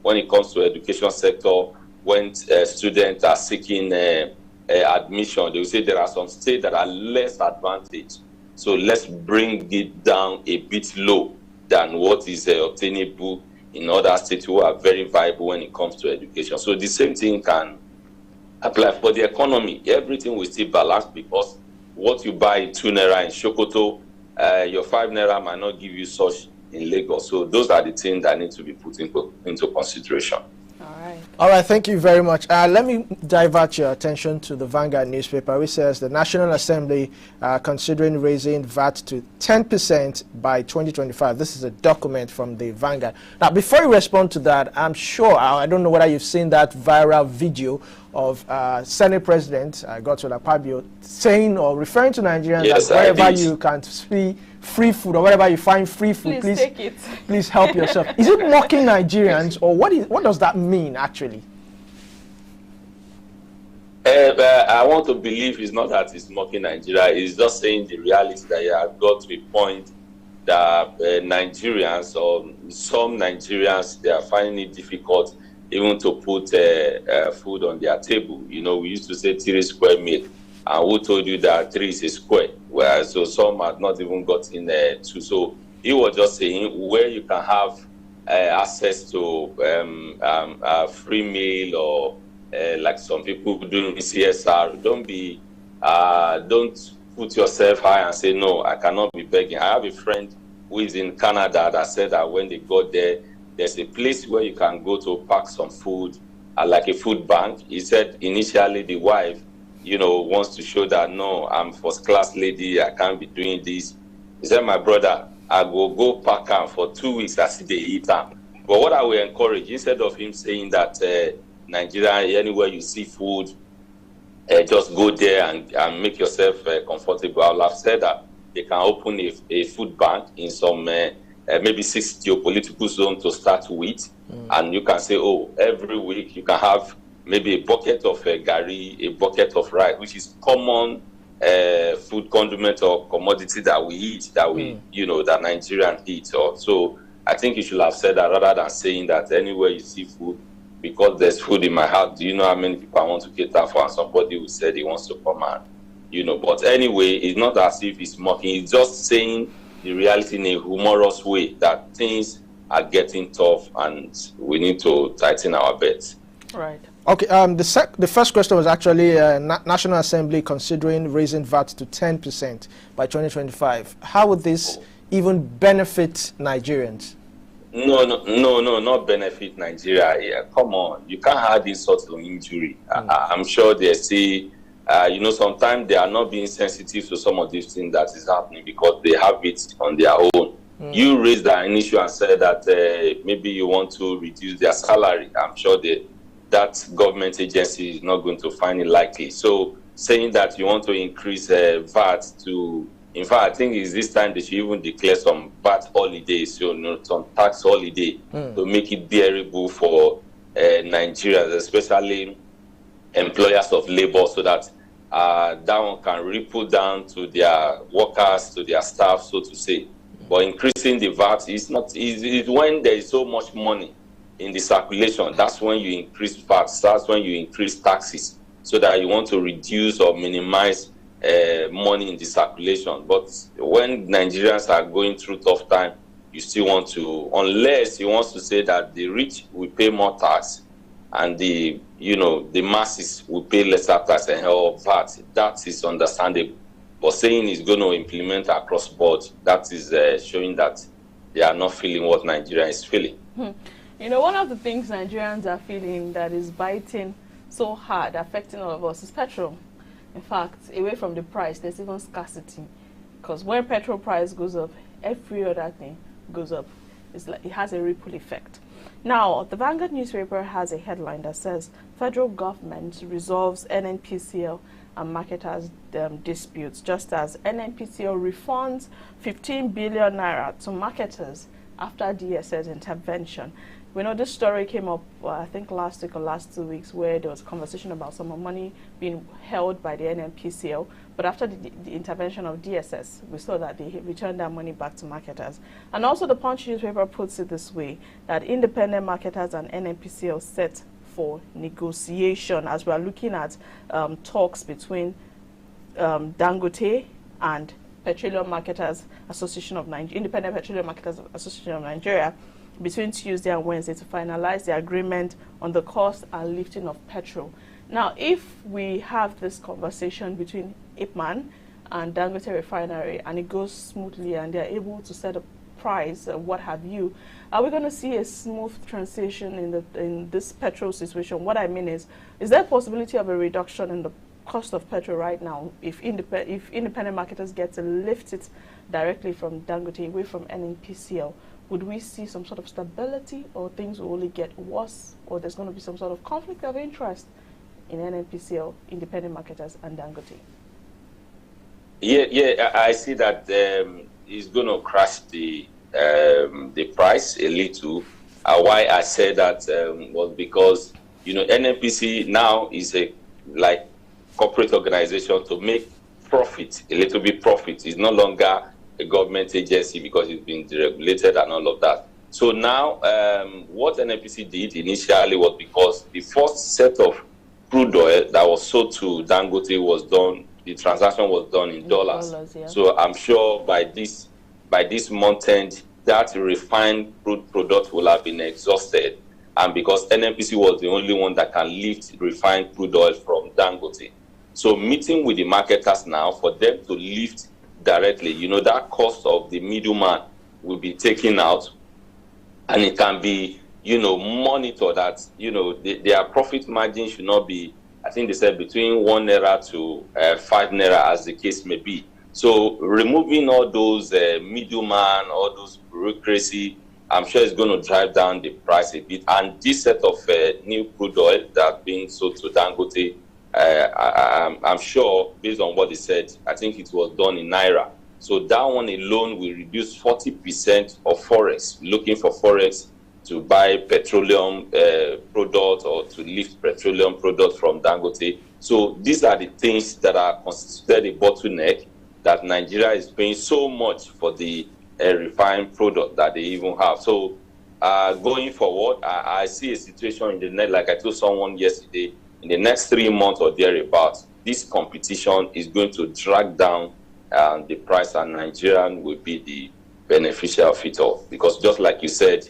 when it comes to education sector. When students are seeking admission, they will say there are some states that are less advantaged. So let's bring it down a bit low than what is obtainable in other states who are very viable when it comes to education. So the same thing can apply for the economy. Everything will still balance, because what you buy 2 naira in Sokoto, your 5 naira might not give you such in Lagos. So those are the things that need to be put into consideration. All right, thank you very much. Let me divert your attention to the Vanguard newspaper, which says the National Assembly considering raising VAT to 10% by 2025. This is a document from the Vanguard. Now, before you respond to that, I'm sure, I don't know whether you've seen that viral video of Senate President Godswill Akpabio saying or referring to Nigerians that wherever you can see free food or wherever you find free food, please take it. Please help yourself. Is it mocking Nigerians, or what does that mean actually? I want to believe it's not that it's mocking Nigeria. It's just saying the reality that you have got to a point that Nigerians, or some Nigerians, they are finding it difficult even to put food on their table. You know, we used to say 3 square meal, and who told you that 3 is a square? Well, so some have not even gotten 2. So he was just saying where you can have access to free meal, or like some people doing CSR. Don't put yourself high and say, no, I cannot be begging. I have a friend who is in Canada that said that when they got there, there's a place where you can go to pack some food, like a food bank. He said initially the wife, wants to show that, no, I'm first class lady, I can't be doing this. He said, my brother, I will go pack them for 2 weeks as they eat them. But what I will encourage, instead of him saying that Nigeria, anywhere you see food, just go there and make yourself comfortable, I will have said that they can open a food bank in some maybe 6 geopolitical zones to start with. And you can say, every week you can have maybe a bucket of gari, a bucket of rice, which is common food condiment or commodity that we eat, that that Nigerians eat. So I think you should have said that rather than saying that anywhere you see food, because there's food in my house, do you know how many people I want to cater for? And somebody who said he wants to come and, but anyway, it's not as if he's mocking. He's just saying the reality in a humorous way, that things are getting tough, and we need to tighten our belts. Right. Okay, the first question was actually National Assembly considering raising VAT to 10% by 2025. How would this even benefit Nigerians? No, not benefit Nigeria. Yeah, come on, you can't have this sort of injury. I'm sure they see, sometimes they are not being sensitive to some of these things that is happening because they have it on their own. You raised an issue and said that maybe you want to reduce their salary. I'm sure that government agency is not going to find it likely. So saying that you want to increase VAT to, in fact, I think it's this time they should even declare some VAT holidays, some tax holiday to make it bearable for Nigerians, especially employers of labor, so that that one can ripple down to their workers, to their staff, so to say. But increasing the VAT is not easy. It's when there is so much money in the circulation. That's when you increase VAT. That's when you increase taxes, so that you want to reduce or minimize money in the circulation. But when Nigerians are going through tough time, you still want to, unless you want to say that the rich will pay more tax and the masses will pay lesser tax and help VAT. That is understandable. But saying it's going to implement across board, that is showing that they are not feeling what Nigeria is feeling. One of the things Nigerians are feeling that is biting so hard, affecting all of us, is petrol. In fact, away from the price, there's even scarcity. Because when petrol price goes up, every other thing goes up. It's like it has a ripple effect. Now, the Vanguard newspaper has a headline that says, Federal government resolves NNPCL and marketers' disputes, just as NNPCL refunds 15 billion naira to marketers after DSS intervention. We know this story came up, I think last week or last 2 weeks, where there was a conversation about some money being held by the NNPCL. But after the intervention of DSS, we saw that they returned that money back to marketers. And also the Punch newspaper puts it this way, that independent marketers and NNPCL set for negotiation, as we are looking at talks between Dangote and Petroleum Marketers Association of Nigeria, Independent Petroleum Marketers Association of Nigeria, between Tuesday and Wednesday to finalize the agreement on the cost and lifting of petrol. Now, if we have this conversation between IPMAN and Dangote Refinery and it goes smoothly and they're able to set a price, what have you, are we going to see a smooth transition in this petrol situation? What I mean is there a possibility of a reduction in the cost of petrol right now if independent marketers get to lift it directly from Dangote away from NNPCL? Would we see some sort of stability, or things will only get worse, or there's going to be some sort of conflict of interest in NNPCL, independent marketers, and Dangote? Yeah, I see that it's going to crash the price a little. Why I said that was because NNPC now is a corporate organization to make profit, a little bit profit. It's no longer a government agency because it's been deregulated and all of that. So now what NNPC did initially was, because the first set of crude oil that was sold to Dangote was done, the transaction was done in dollars. Yeah. So I'm sure by this month end, that refined crude product will have been exhausted. And because NNPC was the only one that can lift refined crude oil from Dangote. So meeting with the marketers now for them to lift directly, that cost of the middleman will be taken out, and it can be, monitored that, their profit margin should not be, I think they said, between 1 naira to 5 naira, as the case may be. So removing all those middleman, all those bureaucracy, I'm sure it's going to drive down the price a bit. And this set of new crude oil that's being sold to Dangote, I'm sure, based on what they said, I think it was done in Naira. So that one alone will reduce 40% of forex, looking for forex to buy petroleum product or to lift petroleum product from Dangote. So these are the things that are considered a bottleneck, that Nigeria is paying so much for the refined product that they even have. So going forward, I see a situation in the net, like I told someone yesterday, in the next 3 months or thereabouts, this competition is going to drag down the price, and Nigerian will be the beneficiary of it all. Because just like you said,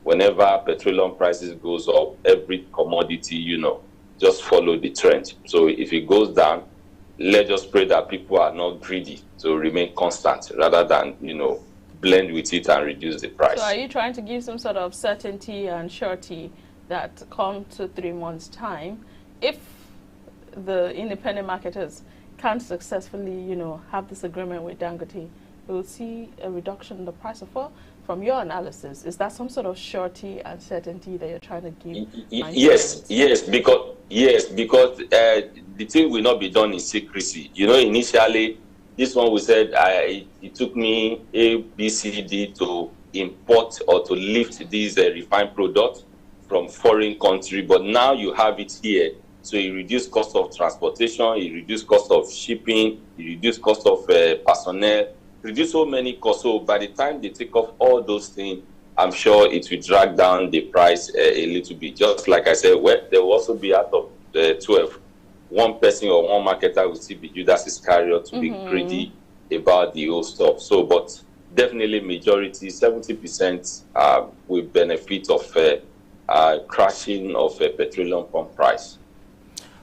whenever petroleum prices goes up, every commodity, just follow the trend. So if it goes down, let's just pray that people are not greedy to remain constant rather than, blend with it and reduce the price. So are you trying to give some sort of certainty and surety that come to 3 months' time, if the independent marketers can't successfully, have this agreement with Dangote, we'll see a reduction in the price of oil? From your analysis, is that some sort of surety and certainty that you're trying to give? Yes, because the thing will not be done in secrecy. Initially, this one we said it took me A, B, C, D to import or to lift these refined products from foreign country, but now you have it here. So it reduce cost of transportation, it reduce cost of shipping, it reduce cost of personnel, reduce so many costs. So by the time they take off all those things, I'm sure it will drag down the price a little bit. Just like I said, there will also be out of the 12, one person or one marketer will still be Judas Iscariot to be greedy about the old stuff. So, but definitely majority, 70% will benefit of crashing of petroleum pump price.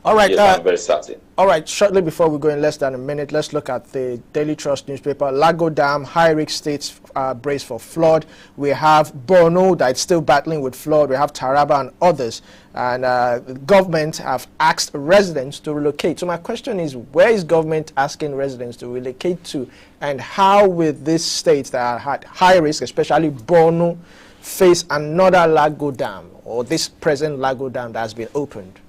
All right. Yes, I'm very certain. All right. Shortly before we go, in less than a minute, let's look at the Daily Trust newspaper. Lago Dam, high-risk states brace for flood. We have Borno that's still battling with flood. We have Taraba and others. And the government have asked residents to relocate. So my question is, where is government asking residents to relocate to? And how will these states that are at high risk, especially Borno, face another Lago Dam, or this present Lago Dam that has been opened?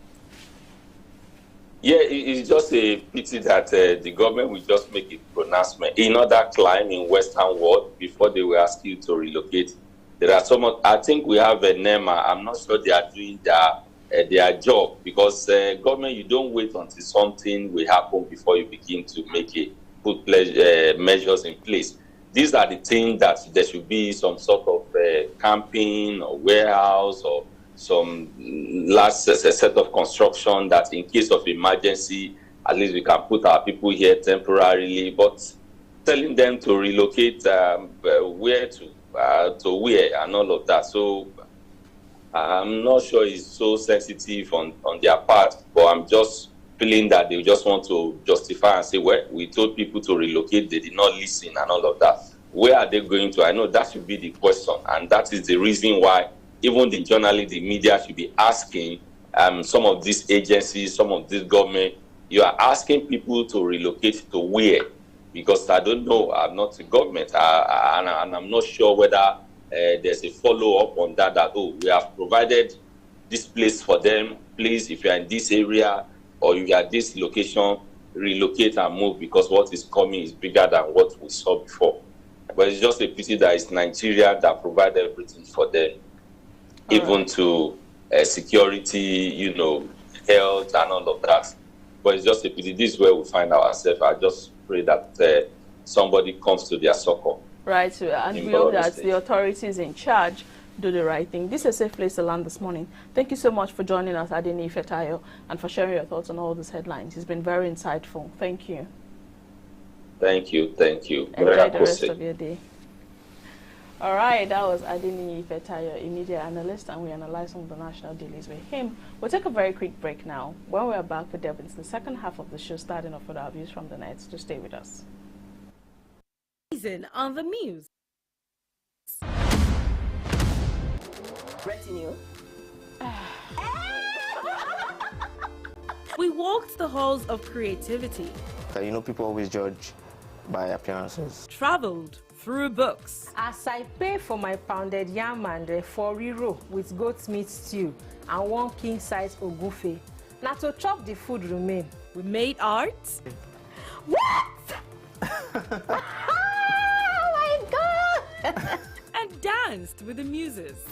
Yeah, it's just a pity that the government will just make a pronouncement. In other clime in Western world, before they will ask you to relocate, there are some. I think we have a NEMA. I'm not sure they are doing their job, because government, you don't wait until something will happen before you begin to put measures in place. These are the things that there should be some sort of camping or warehouse or some last set of construction that in case of emergency, at least we can put our people here temporarily, but telling them to relocate where to where and all of that. So I'm not sure it's so sensitive on their part, but I'm just feeling that they just want to justify and say, well, we told people to relocate, they did not listen and all of that. Where are they going to? I know that should be the question, and that is the reason why even the journalists, the media should be asking some of these agencies, some of this government, you are asking people to relocate to where? Because I don't know, I'm not the government, and I'm not sure whether there's a follow-up on that, oh, we have provided this place for them, please, if you're in this area or you are at this location, relocate and move, because what is coming is bigger than what we saw before. But it's just a pity that it's Nigeria that provide everything for them. Even to security, health and all of that. But it's just a pity. This is where we find ourselves. I just pray that somebody comes to their succor. Right, so, and we hope that the authorities in charge do the right thing. This is a safe place to land this morning. Thank you so much for joining us, Adeniyi Ifetayo, and for sharing your thoughts on all these headlines. It's been very insightful. Thank you. Thank you. Enjoy the rest of your day. All right, that was Adeniyi Ifetayo, a media analyst, and we analyzed some of the national dailies with him. We'll take a very quick break now. When we're back, we'll delve into the second half of the show, starting off with our views from the net. So stay with us. On the Muse. Retinue. We walked the halls of creativity. People always judge by appearances. Traveled through books. As I pay for my pounded yam and foriro with goat meat stew and one king-size ogufe, now to chop the food remain. We made art. What? Oh my God! And danced with the muses.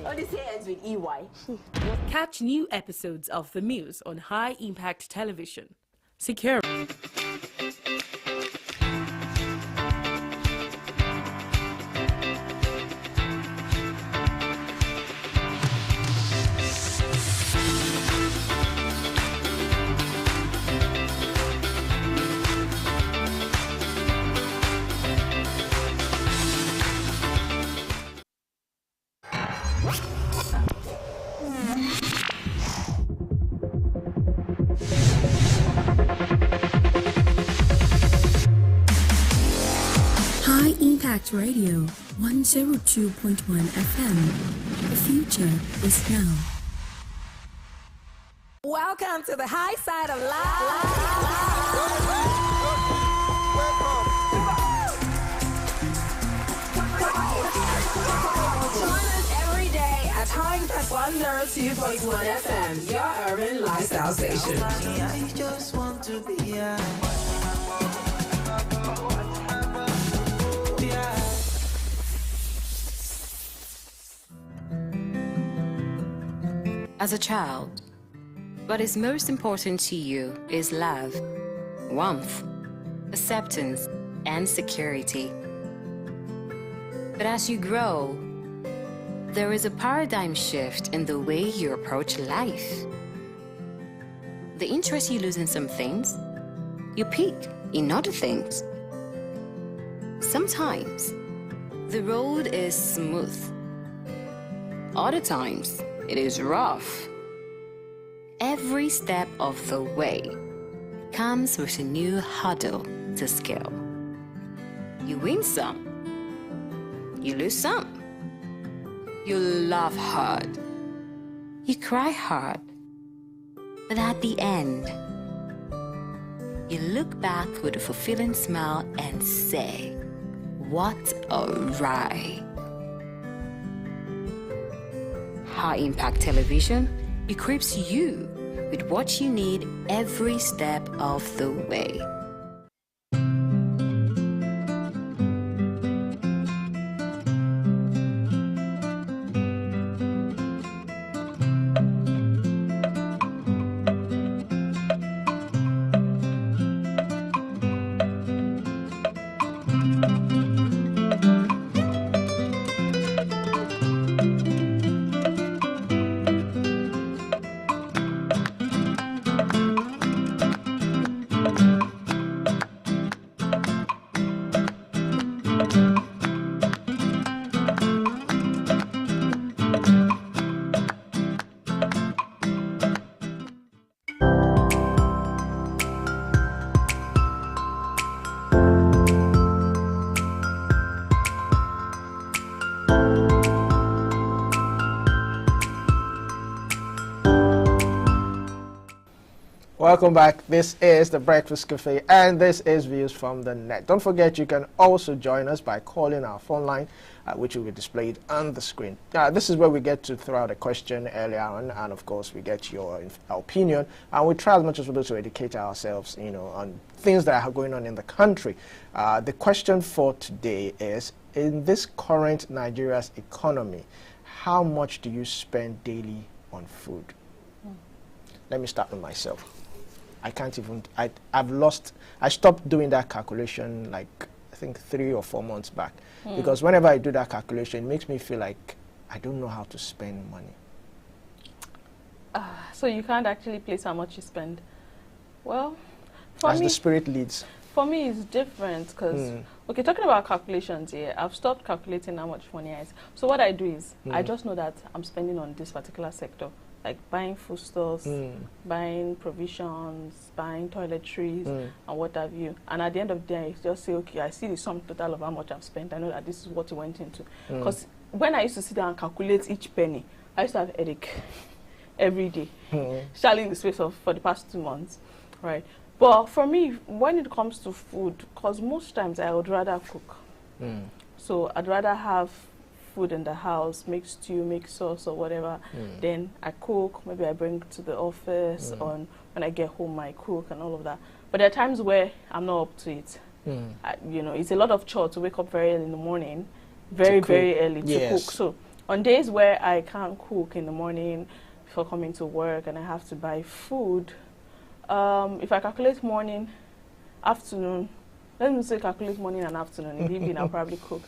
Oh, this here ends with EY. Catch new episodes of The Muse on High Impact Television. Secure. Impact Radio 102.1 FM. The future is now. Welcome to the high side of life. Join us every day at High Impact 102.1 FM, your urban lifestyle station. I just want to be here. As a child, what is most important to you is love, warmth, acceptance, and security. But as you grow, there is a paradigm shift in the way you approach life. The interest you lose in some things, you pick in other things. Sometimes, the road is smooth. Other times, it is rough. Every step of the way comes with a new hurdle to scale. You win some, you lose some. You laugh hard, you cry hard, but at the end, you look back with a fulfilling smile and say, "What a ride." High Impact Television equips you with what you need every step of the way. Welcome back. This is the Breakfast Cafe and this is Views from the Net. Don't forget you can also join us by calling our phone line, which will be displayed on the screen. This is where we get to throw out a question earlier on, and of course we get your opinion, and we try as much as possible to educate ourselves, on things that are going on in the country. The question for today is, in this current Nigeria's economy, how much do you spend daily on food? Let me start with myself. I can't even, I stopped doing that calculation like, I think 3 or 4 months back. Because whenever I do that calculation, it makes me feel like I don't know how to spend money. So you can't actually place how much you spend? Well, for As me, the spirit leads. For me, it's different because, okay, talking about calculations here, I've stopped calculating how much money I have. So what I do is, I just know that I'm spending on this particular sector. Like buying foodstuffs, buying provisions, buying toiletries, and what have you. And at the end of the day, I just say, okay, I see the sum total of how much I've spent. I know that this is what it went into. Because when I used to sit down and calculate each penny, I used to have a headache every day, especially in the space of for the past 2 months, right? But for me, when it comes to food, because most times I would rather cook. So I'd rather have food in the house, make stew, make sauce or whatever. Then I cook, maybe I bring to the office, on when I get home I cook and all of that. But there are times where I'm not up to it. It's a lot of chore to wake up very early in the morning, very early to cook. So on days where I can't cook in the morning before coming to work and I have to buy food, if I calculate morning, afternoon, let me say calculate morning and afternoon, in the evening I'll probably cook.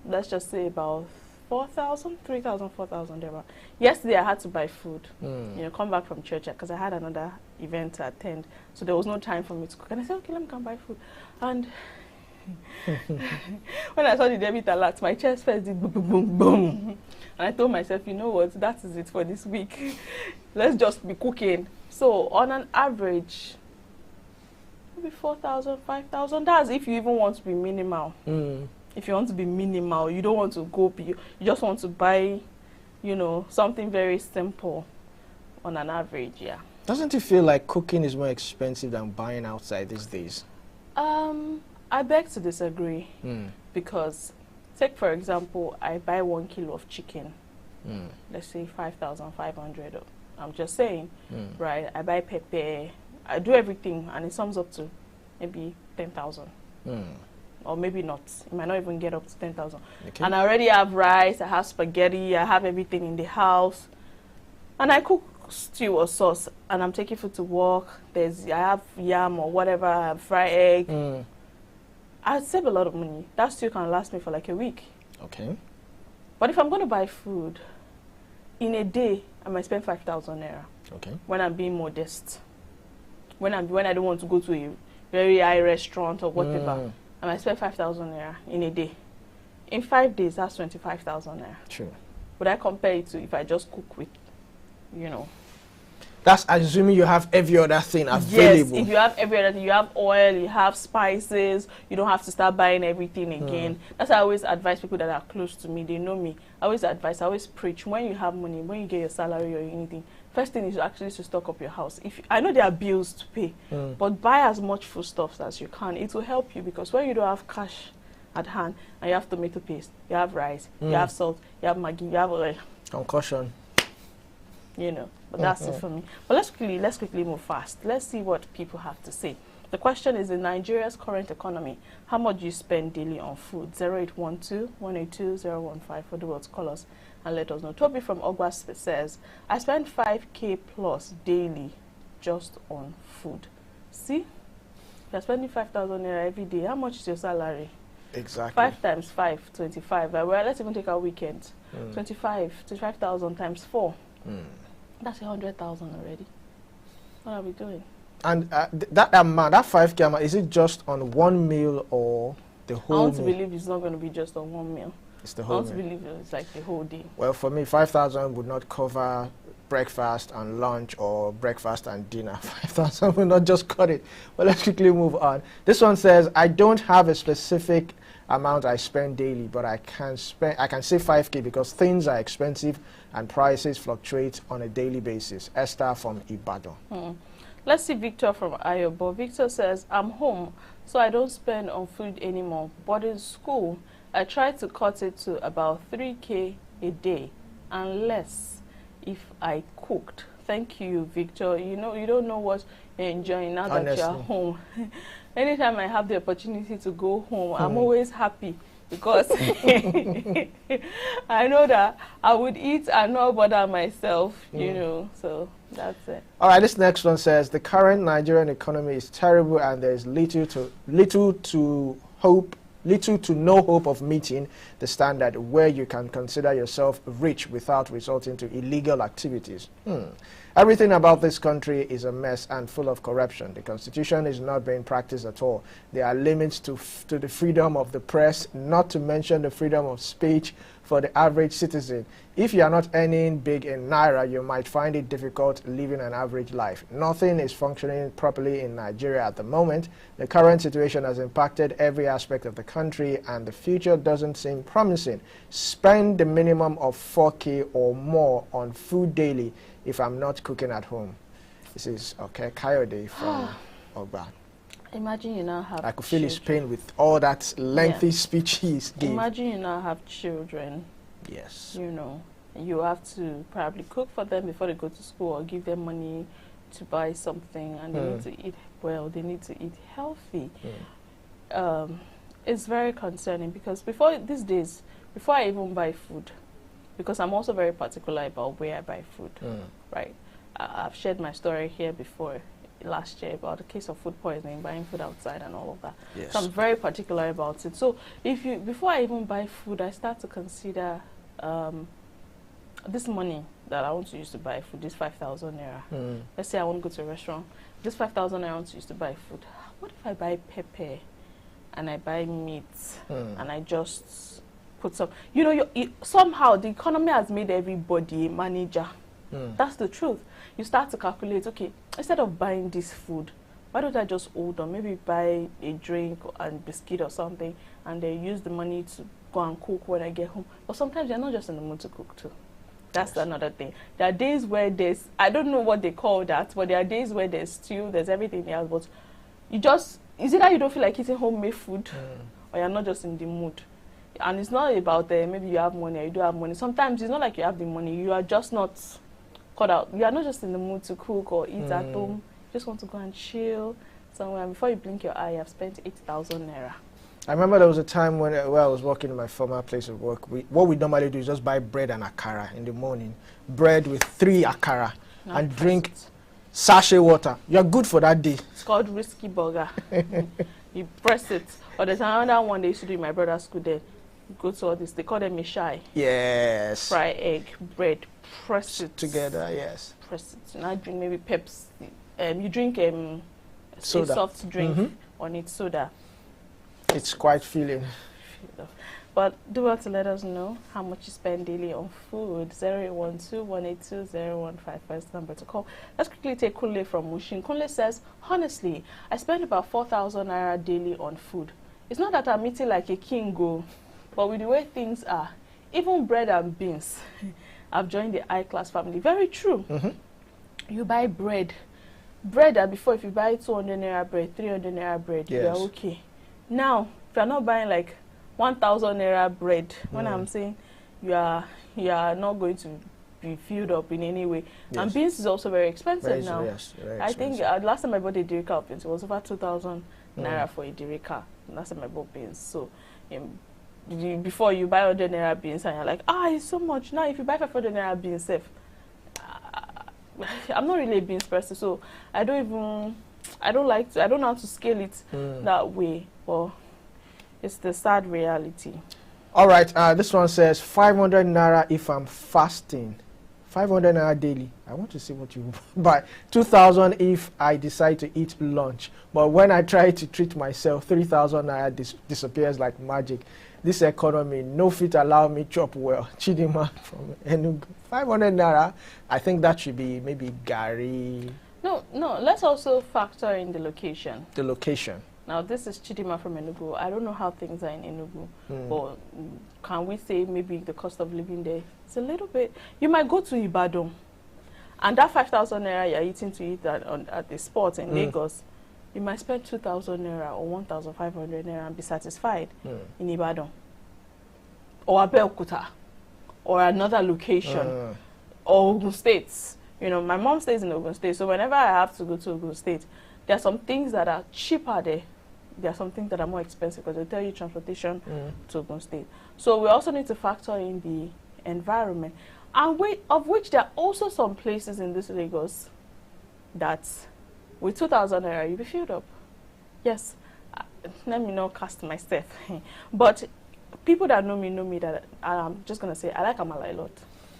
Let's just say about 4,000, 3,000, 4,000 there. Yesterday I had to buy food, come back from church because I had another event to attend. So there was no time for me to cook. And I said, okay, let me come buy food. And when I saw the debit alert, my chest first did boom, boom, boom, boom. And I told myself, you know what, that is it for this week. Let's just be cooking. So on an average, maybe 4,000, 5,000. That's if you even want to be minimal. if you want to be minimal, you don't want to go, you just want to buy, you know, something very simple on an average, yeah. Doesn't it feel like cooking is more expensive than buying outside these days? I beg to disagree because, take for example, I buy 1 kilo of chicken, let's say 5,500. I'm just saying, right? I buy pepper, I do everything, and it sums up to maybe 10,000. Or maybe not. It might not even get up to 10,000. Okay. And I already have rice, I have spaghetti, I have everything in the house. And I cook stew or sauce, and I'm taking food to work. I have yam or whatever, I have fried egg. I save a lot of money. That stew can last me for like a week. Okay. But if I'm going to buy food, in a day, I might spend 5,000 naira. Okay. When I'm being modest. When I don't want to go to a very high restaurant or whatever, I might spend 5,000 naira in a day. In 5 days, that's 25,000 naira. True. Would I compare it to if I just cook with, you know? That's assuming you have every other thing available. Yes, if you have every other thing, you have oil, you have spices, you don't have to start buying everything again. That's why I always advise people that are close to me, they know me. I always preach, when you have money, when you get your salary or anything, first thing is actually to stock up your house. I know there are bills to pay, but buy as much foodstuffs as you can. It will help you, because when you don't have cash at hand, and you have tomato paste, you have rice, you have salt, you have Maggi, you have oil. Concussion. You know, but that's it for me. But let's quickly move fast. Let's see what people have to say. The question is, in Nigeria's current economy, how much do you spend daily on food? 0812-182-015 for the world's callers, and let us know. Toby from Ogwa says, I spend 5K plus daily just on food. See? You're spending 5,000 naira every day. How much is your salary? Exactly. 5 times 5, 25. Well, let's even take our weekend. 25,000 times 4. That's 100,000 already. What are we doing? And that amount, that 5K amount, is it just on one meal or the whole meal? I want to believe it's not going to be just on one meal. It's the whole meal. I want to believe it's like the whole day. Well, for me, 5,000 would not cover breakfast and lunch or breakfast and dinner. 5,000 will not just cut it. Well, let's quickly move on. This one says, I don't have a specific amount I spend daily, but I can say 5K because things are expensive and prices fluctuate on a daily basis. Esther from Ibadan. Let's see Victor from Ayobo. Victor says, I'm home, so I don't spend on food anymore. But in school, I try to cut it to about 3K a day and less if I cooked. Thank you, Victor. You know, you don't know what you're enjoying now that you're home. Anytime I have the opportunity to go home, I'm always happy, because I know that I would eat and not bother myself, you know, so that's it. All right, this next one says, the current Nigerian economy is terrible and there is little to no hope of meeting the standard where you can consider yourself rich without resorting to illegal activities. Everything about this country is a mess and full of corruption. The constitution is not being practiced at all. There are limits to the freedom of the press, not to mention the freedom of speech for the average citizen. If you are not earning big in Naira, you might find it difficult living an average life. Nothing is functioning properly in Nigeria at the moment. The current situation has impacted every aspect of the country and the future doesn't seem promising. Spend the minimum of 4K or more on food daily if I'm not cooking at home. This is Kayode from Ogba. Imagine you now have I could feel his pain with all that lengthy speech he's gave. Imagine you now have children. Yes. You know, you have to probably cook for them before they go to school or give them money to buy something, and they need to eat well, they need to eat healthy. It's very concerning, because these days, before I even buy food, because I'm also very particular about where I buy food, right? I've shared my story here before last year about the case of food poisoning, buying food outside and all of that. Yes. So I'm very particular about it. So before I even buy food, I start to consider this money that I want to use to buy food, this 5,000 naira. Let's say I want to go to a restaurant. This 5,000 naira I want to use to buy food. What if I buy pepper and I buy meat and I just put some, you know, somehow the economy has made everybody a manager. That's the truth. You start to calculate, okay, instead of buying this food, why don't I just hold on, maybe buy a drink and biscuit or something, and then use the money to go and cook when I get home. But sometimes you're not just in the mood to cook too. That's another thing. There are days where there's, I don't know what they call that, but there are days where there's stew, there's everything else, but you just, is it that you don't feel like eating homemade food, or you're not just in the mood? And it's not about maybe you have money or you do have money. Sometimes it's not like you have the money, you are just not cut out. You are not just in the mood to cook or eat at home. You just want to go and chill somewhere. And before you blink your eye, you have spent 8,000 naira. I remember there was a time when I was working in my former place of work. What we normally do is just buy bread and akara in the morning. Bread with 3 akara and drink sachet water. You're good for that day. It's called Risky Burger. You press it. Or there's another one they used to do in my brother's school there. You go to all this, they call them mishai. Yes. Fry egg, bread, press it together, yes. Press it. Now drink maybe Pepsi. You drink soda. A soft drink on it, soda. It's quite filling. But do want to let us know how much you spend daily on food. 0812-182-0155 first number to call. Let's quickly take Kunle from Mushin. Kunle says, honestly, I spend about 4,000 naira daily on food. It's not that I'm eating like a king, but with the way things are, even bread and beans, I've joined the high-class family. Very true. You buy bread. Bread that before, if you buy 200 naira bread, 300 naira bread, you're okay. Now, if you're not buying like 1,000 naira bread, when I'm saying you are not going to be filled up in any way. And beans is also very expensive now. Yes, very I think last time I bought a derica of beans, it was over 2,000 naira for a derica. Last time I bought beans. So before you buy 100 naira beans and you're like, it's so much. Now if you buy 500 naira beans, I'm not really a beans person, so I don't know how to scale it that way. Well, it's the sad reality. All right, this one says 500 naira if I'm fasting. 500 naira daily. I want to see what you buy. 2,000 if I decide to eat lunch. But when I try to treat myself, 3,000 naira disappears like magic. This economy, no fit allow me chop well. Chidima from Enugu. 500 naira, I think that should be maybe Gary. No, let's also factor in the location. The location. Now, this is Chidima from Enugu. I don't know how things are in Enugu, but can we say maybe the cost of living there is a little bit... You might go to Ibadan, and that 5,000 naira you're eating to eat at the spot in Lagos, you might spend 2,000 naira or 1,500 naira and be satisfied in Ibadan, or Abeokuta, or another location, or Ogun State. You know, my mom stays in Ogun State, so whenever I have to go to Ogun State, there are some things that are cheaper there. There are some things that are more expensive because they tell you transportation to Ogun State. So we also need to factor in the environment, and of which there are also some places in this Lagos that with 2,000 naira you'll be filled up. Yes, let me not cast myself, but people that know me that I'm just gonna say I like amala a lot,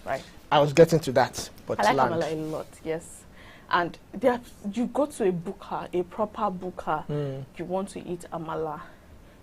right? I was getting to that, but I like amala a lot, yes. And you go to a proper buka, you want to eat amala.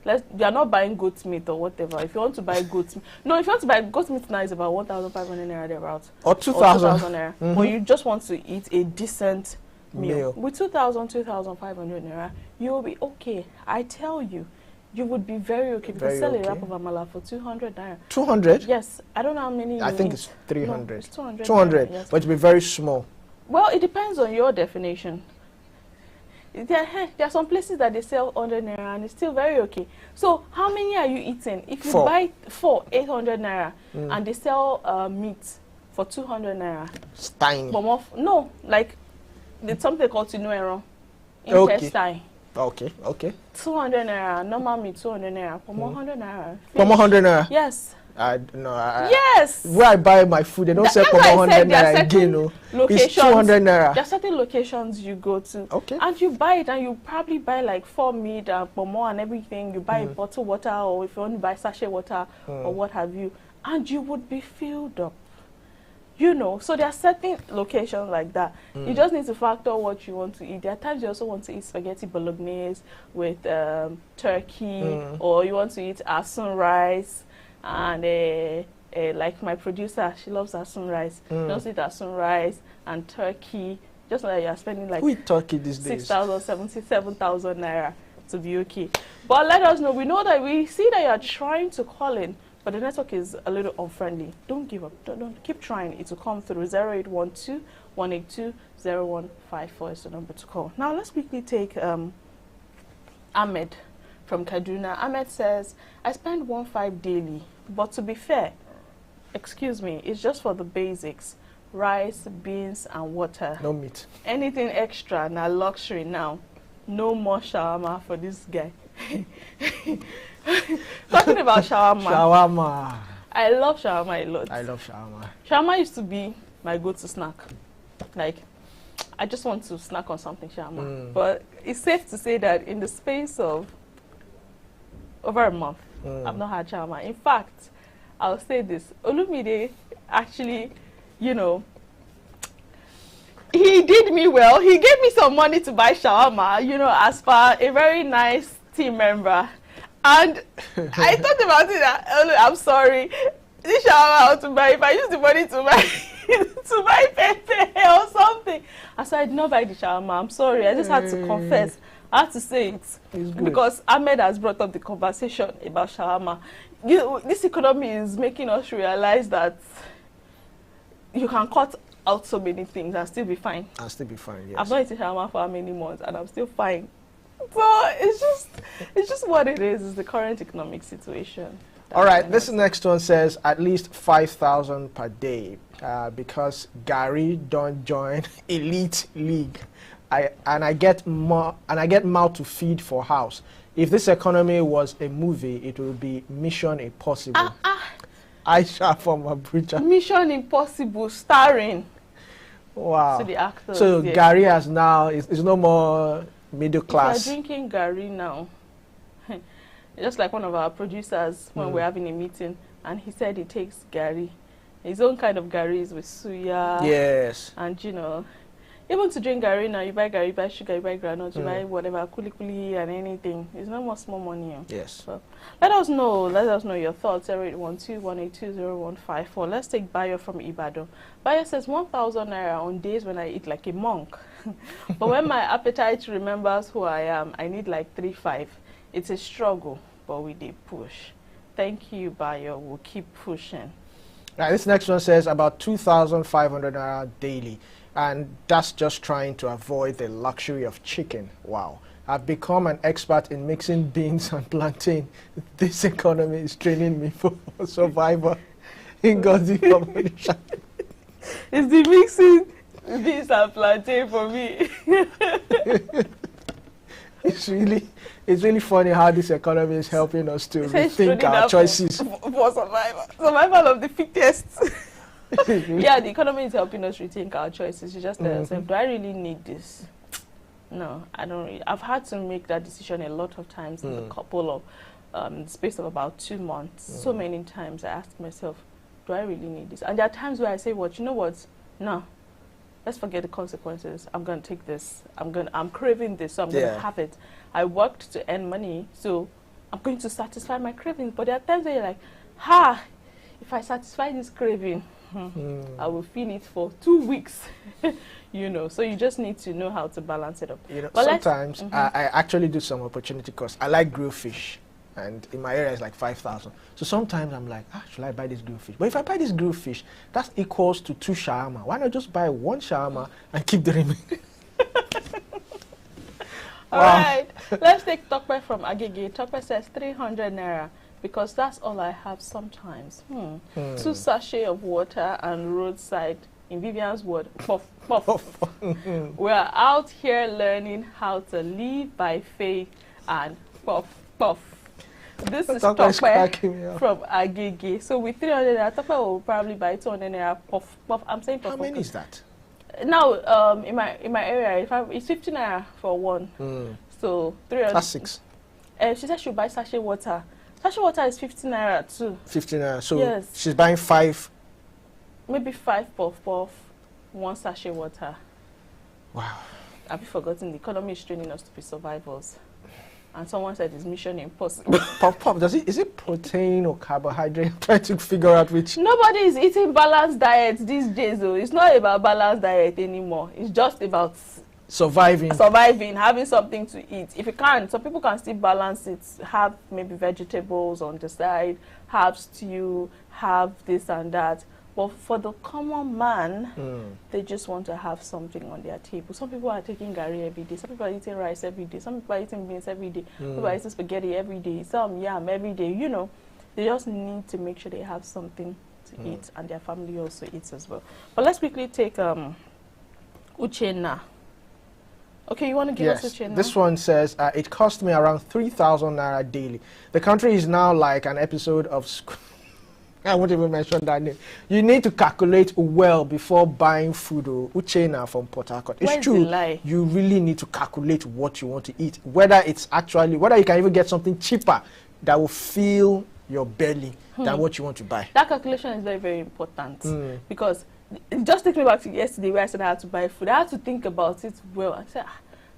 You are not buying goat meat or whatever. If you want to buy goat meat, if you want to buy goat meat now, it's about 1,500 naira thereabouts. Or 2,000 naira. But you just want to eat a decent meal. With 2,000, 2,500 naira, you will be okay. I tell you, you would be very okay. You can sell a wrap of amala for 200 naira. 200? Yes. I don't know how many I think it's 300. No, it's 200. 200, yes. but it will be very small. Well, it depends on your definition. There are some places that they sell 100 naira and it's still very okay. So how many are you eating? If you buy 800 naira and they sell meat for 200 naira. It's tiny. No, like it's something called tinuero. Intestine. Okay. 200 naira, normal meat 200 naira, for 100 naira. For 100 naira? Yes. Yes. Where I buy my food, they don't sell for 100 naira again. It's 200 naira. There are certain locations you go to, and you buy it, and you probably buy like 4 meat and pomo and everything. You buy bottled water, or if you want to buy sachet water or what have you, and you would be filled up. You know, so there are certain locations like that. You just need to factor what you want to eat. There are times you also want to eat spaghetti bolognese with turkey, or you want to eat asun rice. And like my producer, she loves asun rice. She loves it asun rice and turkey Just like you're spending like who eat turkey these days? 6,000, 77,000 naira to be okay. But let us know. We know that we see that you're trying to call in, but the network is a little unfriendly. Don't give up. Don't keep trying. It will come through. 0812 182 0154 is the number to call. Now let's quickly take Ahmed from Kaduna. Ahmed says, I spend 1.5 daily, but to be fair, excuse me, it's just for the basics. Rice, beans, and water. No meat. Anything extra, now luxury now. No more shawarma for this guy. Talking about shawarma. Shawarma. I love shawarma a lot. I love shawarma. Shawarma used to be my go-to snack. Like, I just want to snack on something shawarma. But it's safe to say that in the space of over a month, I've not had shawarma. In fact, I'll say this. Olumide actually, you know, he did me well. He gave me some money to buy shawarma, you know, as per a very nice team member. And I thought about it. I'm sorry. This shawarma I want to buy, if I use the money to buy to buy pepe or something. I said, I did not buy the shawarma. I'm sorry. I just had to confess. I had to say it because Ahmed has brought up the conversation about shawarma. This economy is making us realize that you can cut out so many things and still be fine. I'll still be fine, yes. I've not eaten shawarma for how many months and I'm still fine. So it's just what it is the current economic situation. All right, this next one says at least 5,000 per day because Gary don't join elite league. I get mouth to feed for house. If this economy was a movie, it would be Mission Impossible. Aisha from Abuja. Mission Impossible starring. Wow. So the actors. So yeah. Gary has now is no more middle class. If you're drinking Gary now, just like one of our producers when we're having a meeting, and he said he takes Gary, his own kind of Gary is with suya. Yes. And you know, even to drink Gary now, you buy Gary, you buy sugar, you buy granite, you buy whatever, kuli and anything. It's not more small money. Yes. So let us know your thoughts. 0812-182-0154. Let's take Bayo from Ibadan. Bayo says 1,000 naira on days when I eat like a monk. But when my appetite remembers who I am, I need like 3-5. It's a struggle, but we did push. Thank you, Bayo. We'll keep pushing. Now, this next one says about 2,500 naira daily. And that's just trying to avoid the luxury of chicken. Wow. I've become an expert in mixing beans and plantain. This economy is training me for survival. In God's information. It's the mixing beans and plantain for me. It's really funny how this economy is helping us to rethink our choices. For survival of the fittest. Yeah, the economy is helping us rethink our choices. You just tell yourself, do I really need this? No, I don't really. I've had to make that decision a lot of times in the couple of space of about 2 months. So many times I ask myself, do I really need this? And there are times where I say, you know what? No, let's forget the consequences. I'm going to take this. I'm craving this, so I'm going to have it. I worked to earn money, so I'm going to satisfy my cravings. But there are times where you're like, if I satisfy this craving, I will feel it for 2 weeks. You know, so you just need to know how to balance it up. You know, sometimes I actually do some opportunity cost. I like grilled fish, and in my area it's like 5,000. So sometimes I'm like, should I buy this grilled fish? But if I buy this grilled fish, that equals to 2 shawarma. Why not just buy 1 shawarma and keep the remaining? All right, let's take Tokpe from Agege. Tokpe says 300 naira. Because that's all I have sometimes. 2 sachets of water and roadside, in Vivian's word, puff, puff. We're out here learning how to live by faith and puff, puff. This is Tokpe from Agege. So with 300 naira, Tokpe will probably buy 200 naira puff, puff. I'm saying puff. How many is that? Now, in my area, it's 50 naira for one. So 300. That's 6. She said she'll buy sachet water. Sachet water is 15 naira too. 15 naira. So yes. She's buying 5. Maybe 5 puff puff, 1 sachet water. Wow. Have you forgotten the economy is training us to be survivors? and someone said it's mission impossible. Pop, is it protein or carbohydrate? I'm trying to figure out which. Nobody is eating balanced diet these days, though. It's not about balanced diet anymore. It's just about surviving, having something to eat. If you can't, some people can still balance it, have maybe vegetables on the side, have stew, have this and that. But for the common man, they just want to have something on their table. Some people are taking gari every day. Some people are eating rice every day. Some people are eating beans every day. Some people are eating spaghetti every day. Some yam every day. You know, they just need to make sure they have something to eat, and their family also eats as well. But let's quickly take Uchenna. Okay, you want to give us Uchenna? This one says, it cost me around 3,000 naira daily. The country is now like an episode of I won't even mention that name. You need to calculate well before buying food. Uchenna from Port Harcourt. It's true. You really need to calculate what you want to eat. Whether you can even get something cheaper that will fill your belly than what you want to buy. That calculation is very, very important because it just takes me back to yesterday where I said I had to buy food. I had to think about it well. I said,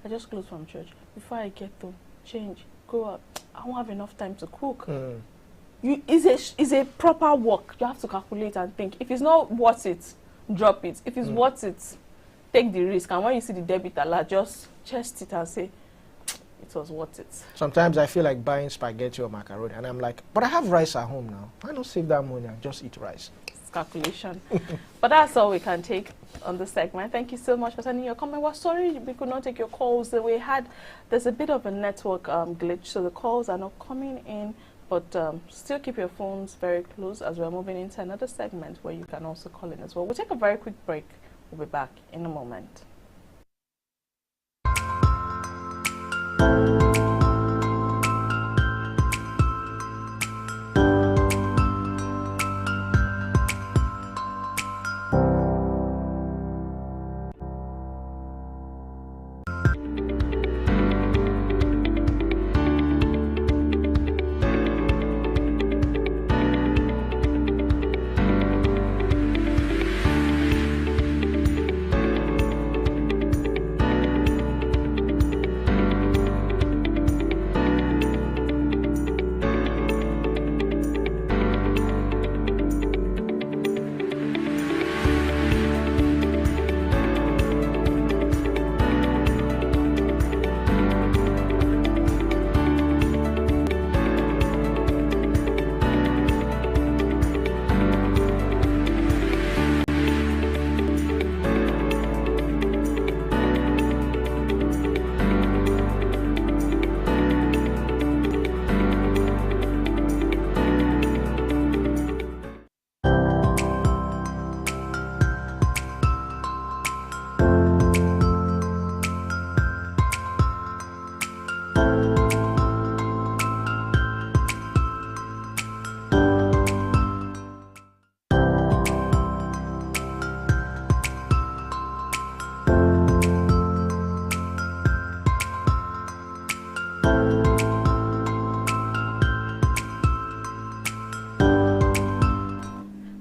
I just closed from church. Before I get to change, go up, I won't have enough time to cook. It's a proper work. You have to calculate and think. If it's not worth it, drop it. If it's worth it, take the risk. And when you see the debit alert, just chest it and say, it was worth it. Sometimes I feel like buying spaghetti or macaroni, and I'm like, but I have rice at home now. Why not save that money and just eat rice? It's calculation. But that's all we can take on this segment. Thank you so much for sending your comment. We're sorry we could not take your calls. There's a bit of a network glitch, so the calls are not coming in. But still keep your phones very close as we're moving into another segment where you can also call in as well. We'll take a very quick break. We'll be back in a moment.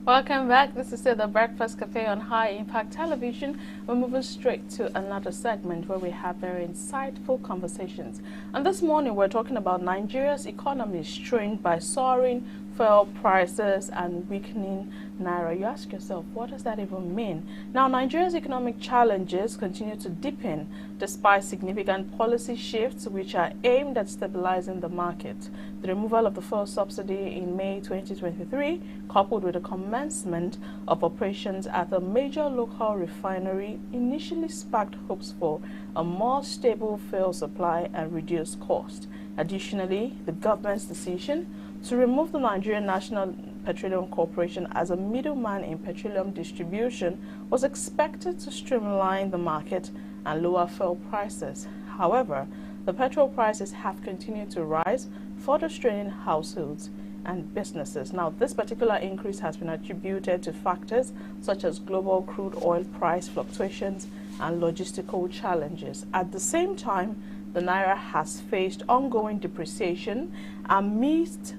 Welcome back. This is the Breakfast Cafe on High Impact Television. We're moving straight to another segment where we have very insightful conversations. And this morning we're talking about Nigeria's economy strained by soaring fuel prices and weakening naira. You ask yourself, what does that even mean? Now, Nigeria's economic challenges continue to deepen despite significant policy shifts which are aimed at stabilizing the market. The removal of the fuel subsidy in May 2023, coupled with the commencement of operations at a major local refinery, initially sparked hopes for a more stable fuel supply and reduced cost. Additionally, the government's decision to remove the Nigerian National Petroleum Corporation as a middleman in petroleum distribution was expected to streamline the market and lower fuel prices. However, the petrol prices have continued to rise, further straining households and businesses. Now, this particular increase has been attributed to factors such as global crude oil price fluctuations and logistical challenges. At the same time, the naira has faced ongoing depreciation against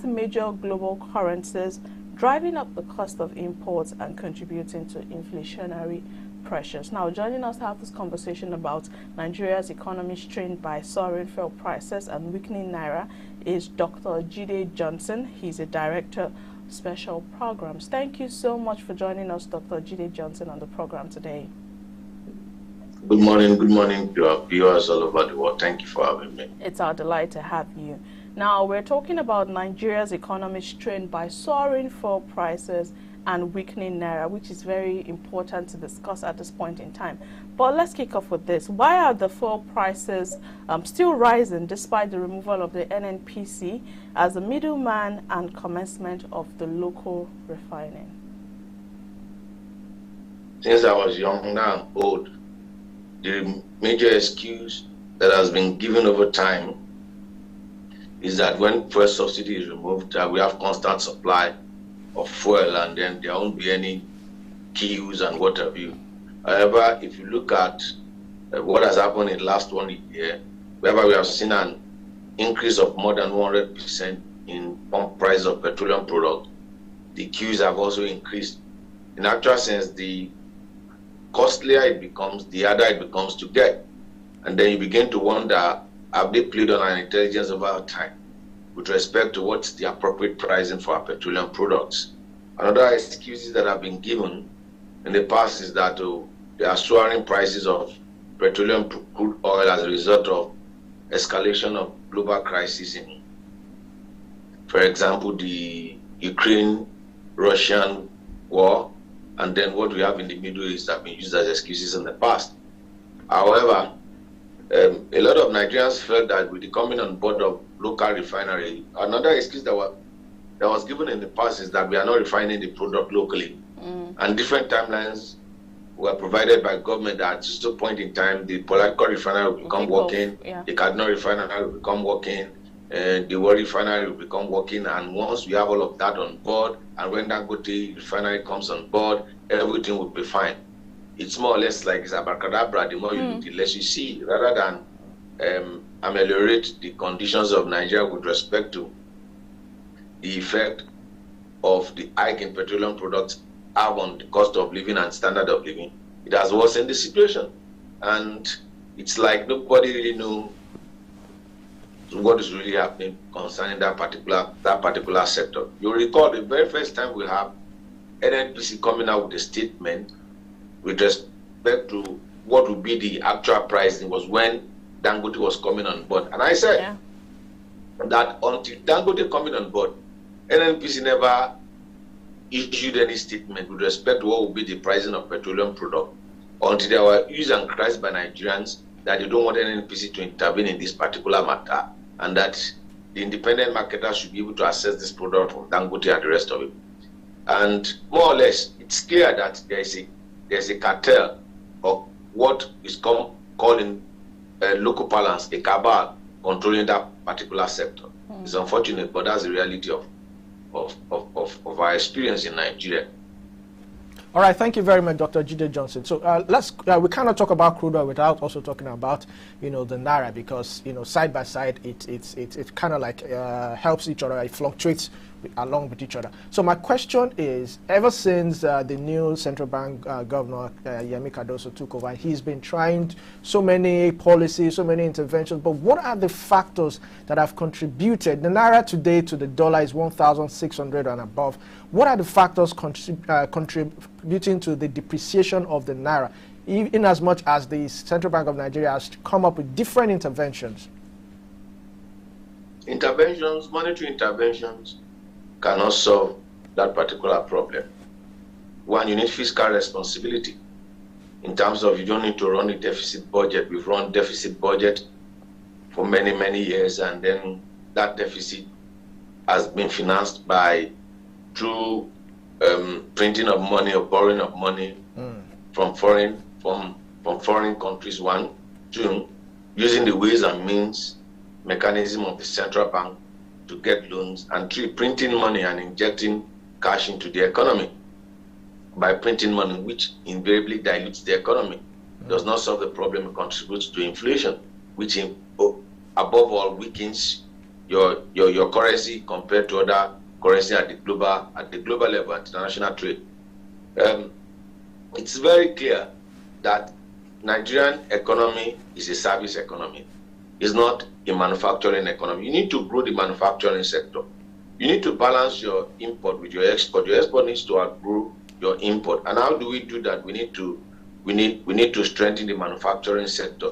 major global currencies, driving up the cost of imports and contributing to inflationary pressures. Now, joining us to have this conversation about Nigeria's economy strained by soaring fuel prices and weakening Naira is Dr. Jide Johnson. He's a director of special programs. Thank you so much for joining us, Dr. Jide Johnson, on the program today. Good morning to our viewers all over the world. Thank you for having me. It's our delight to have you. Now, we're talking about Nigeria's economy strained by soaring fuel prices and weakening Naira, which is very important to discuss at this point in time. But let's kick off with this. Why are the fuel prices still rising despite the removal of the NNPC as a middleman and commencement of the local refining? Since I was young, now I'm old, the major excuse that has been given over time is that when fuel subsidy is removed, we have constant supply of fuel, and then there won't be any queues and what have you. However, if you look at what has happened in the last 1 year, whereby we have seen an increase of more than 100% in pump price of petroleum product, the queues have also increased. In actual sense, the costlier it becomes, the harder it becomes to get. And then you begin to wonder, have they played on our intelligence over time with respect to what's the appropriate pricing for our petroleum products? Another excuses that have been given in the past is that there are soaring prices of petroleum crude oil as a result of escalation of global crisis in, for example, the Ukraine-Russian war, and then what we have in the Middle East have been used as excuses in the past. However, a lot of Nigerians felt that with the coming on board of local refinery, another excuse that was given in the past is that we are not refining the product locally. And different timelines were provided by government that at some point in time, the Port refinery will become working, the Kaduna refinery will become working, the Warri refinery will become working, and once we have all of that on board, and when Dangote refinery comes on board, everything will be fine. It's more or less like it's abracadabra. The more you look, the less you see, rather than ameliorate the conditions of Nigeria with respect to the effect of the hike in petroleum products have on the cost of living and standard of living. It has worsened the situation, and it's like nobody really knows what is really happening concerning that particular sector. You'll recall the very first time we have NNPC coming out with a statement with respect to what would be the actual price. It was when Dangote was coming on board. And I said that until Dangote coming on board, NNPC never issued any statement with respect to what would be the pricing of petroleum product until they were used and cried by Nigerians that they don't want NNPC to intervene in this particular matter, and that the independent marketers should be able to access this product from Dangote and the rest of it. And more or less, it's clear that there's a cartel of what is called in local parlance, a cabal controlling that particular sector. It's unfortunate, but that's the reality of our experience in Nigeria. All right, thank you very much, Dr. Jide Johnson. So we cannot talk about crude oil without also talking about, the Naira, because, side by side, it kind of like helps each other. It fluctuates along with each other. So my question is, ever since the new central bank governor, Yemi Cardoso, took over, he's been trying so many policies, so many interventions, but what are the factors that have contributed? The Naira today to the dollar is 1,600 and above. What are the factors contributing to the depreciation of the Naira, in as much as the Central Bank of Nigeria has come up with different interventions? Monetary interventions cannot solve that particular problem. One, you need fiscal responsibility in terms of you don't need to run a deficit budget. We've run deficit budget for many, many years, and then that deficit has been financed through printing of money or borrowing of money from foreign countries. One, two, using the ways and means mechanism of the central bank to get loans, and three, printing money and injecting cash into the economy by printing money, which invariably dilutes the economy. Does not solve the problem, it contributes to inflation, which above all weakens your currency compared to other currency at the global level, at international trade. It's very clear that Nigerian economy is a service economy. It's not a manufacturing economy. You need to grow the manufacturing sector. You need to balance your import with your export. Your export needs to outgrow your import. And how do we do that? We need to strengthen the manufacturing sector.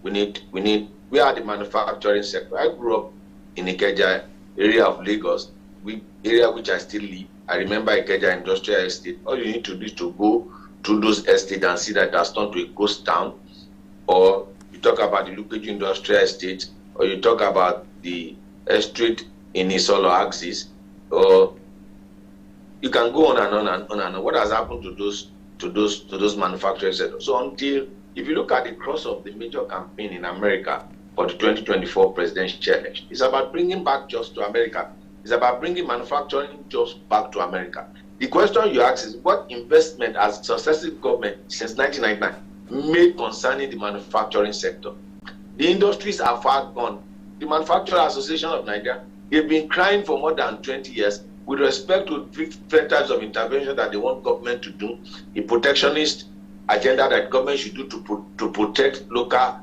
We are the manufacturing sector. I grew up in Ikeja area of Lagos, area which I still live. I remember Ikeja Industrial Estate. All you need to do is to go to those estates and see that that's turned to a ghost town. Or you talk about the Lukeju Industrial Estate, or you talk about the estate in Isolo Axis, or you can go on and on and on and on. What has happened to those manufacturing sectors? So if you look at the cross of the major campaign in America for the 2024 presidential election, it's about bringing back jobs to America. It's about bringing manufacturing jobs back to America. The question you ask is, what investment has successive government since 1999 made concerning the manufacturing sector? The industries are far gone. The Manufacturing Association of Nigeria, they've been crying for more than 20 years with respect to different types of intervention that they want government to do, the protectionist agenda that government should do to protect local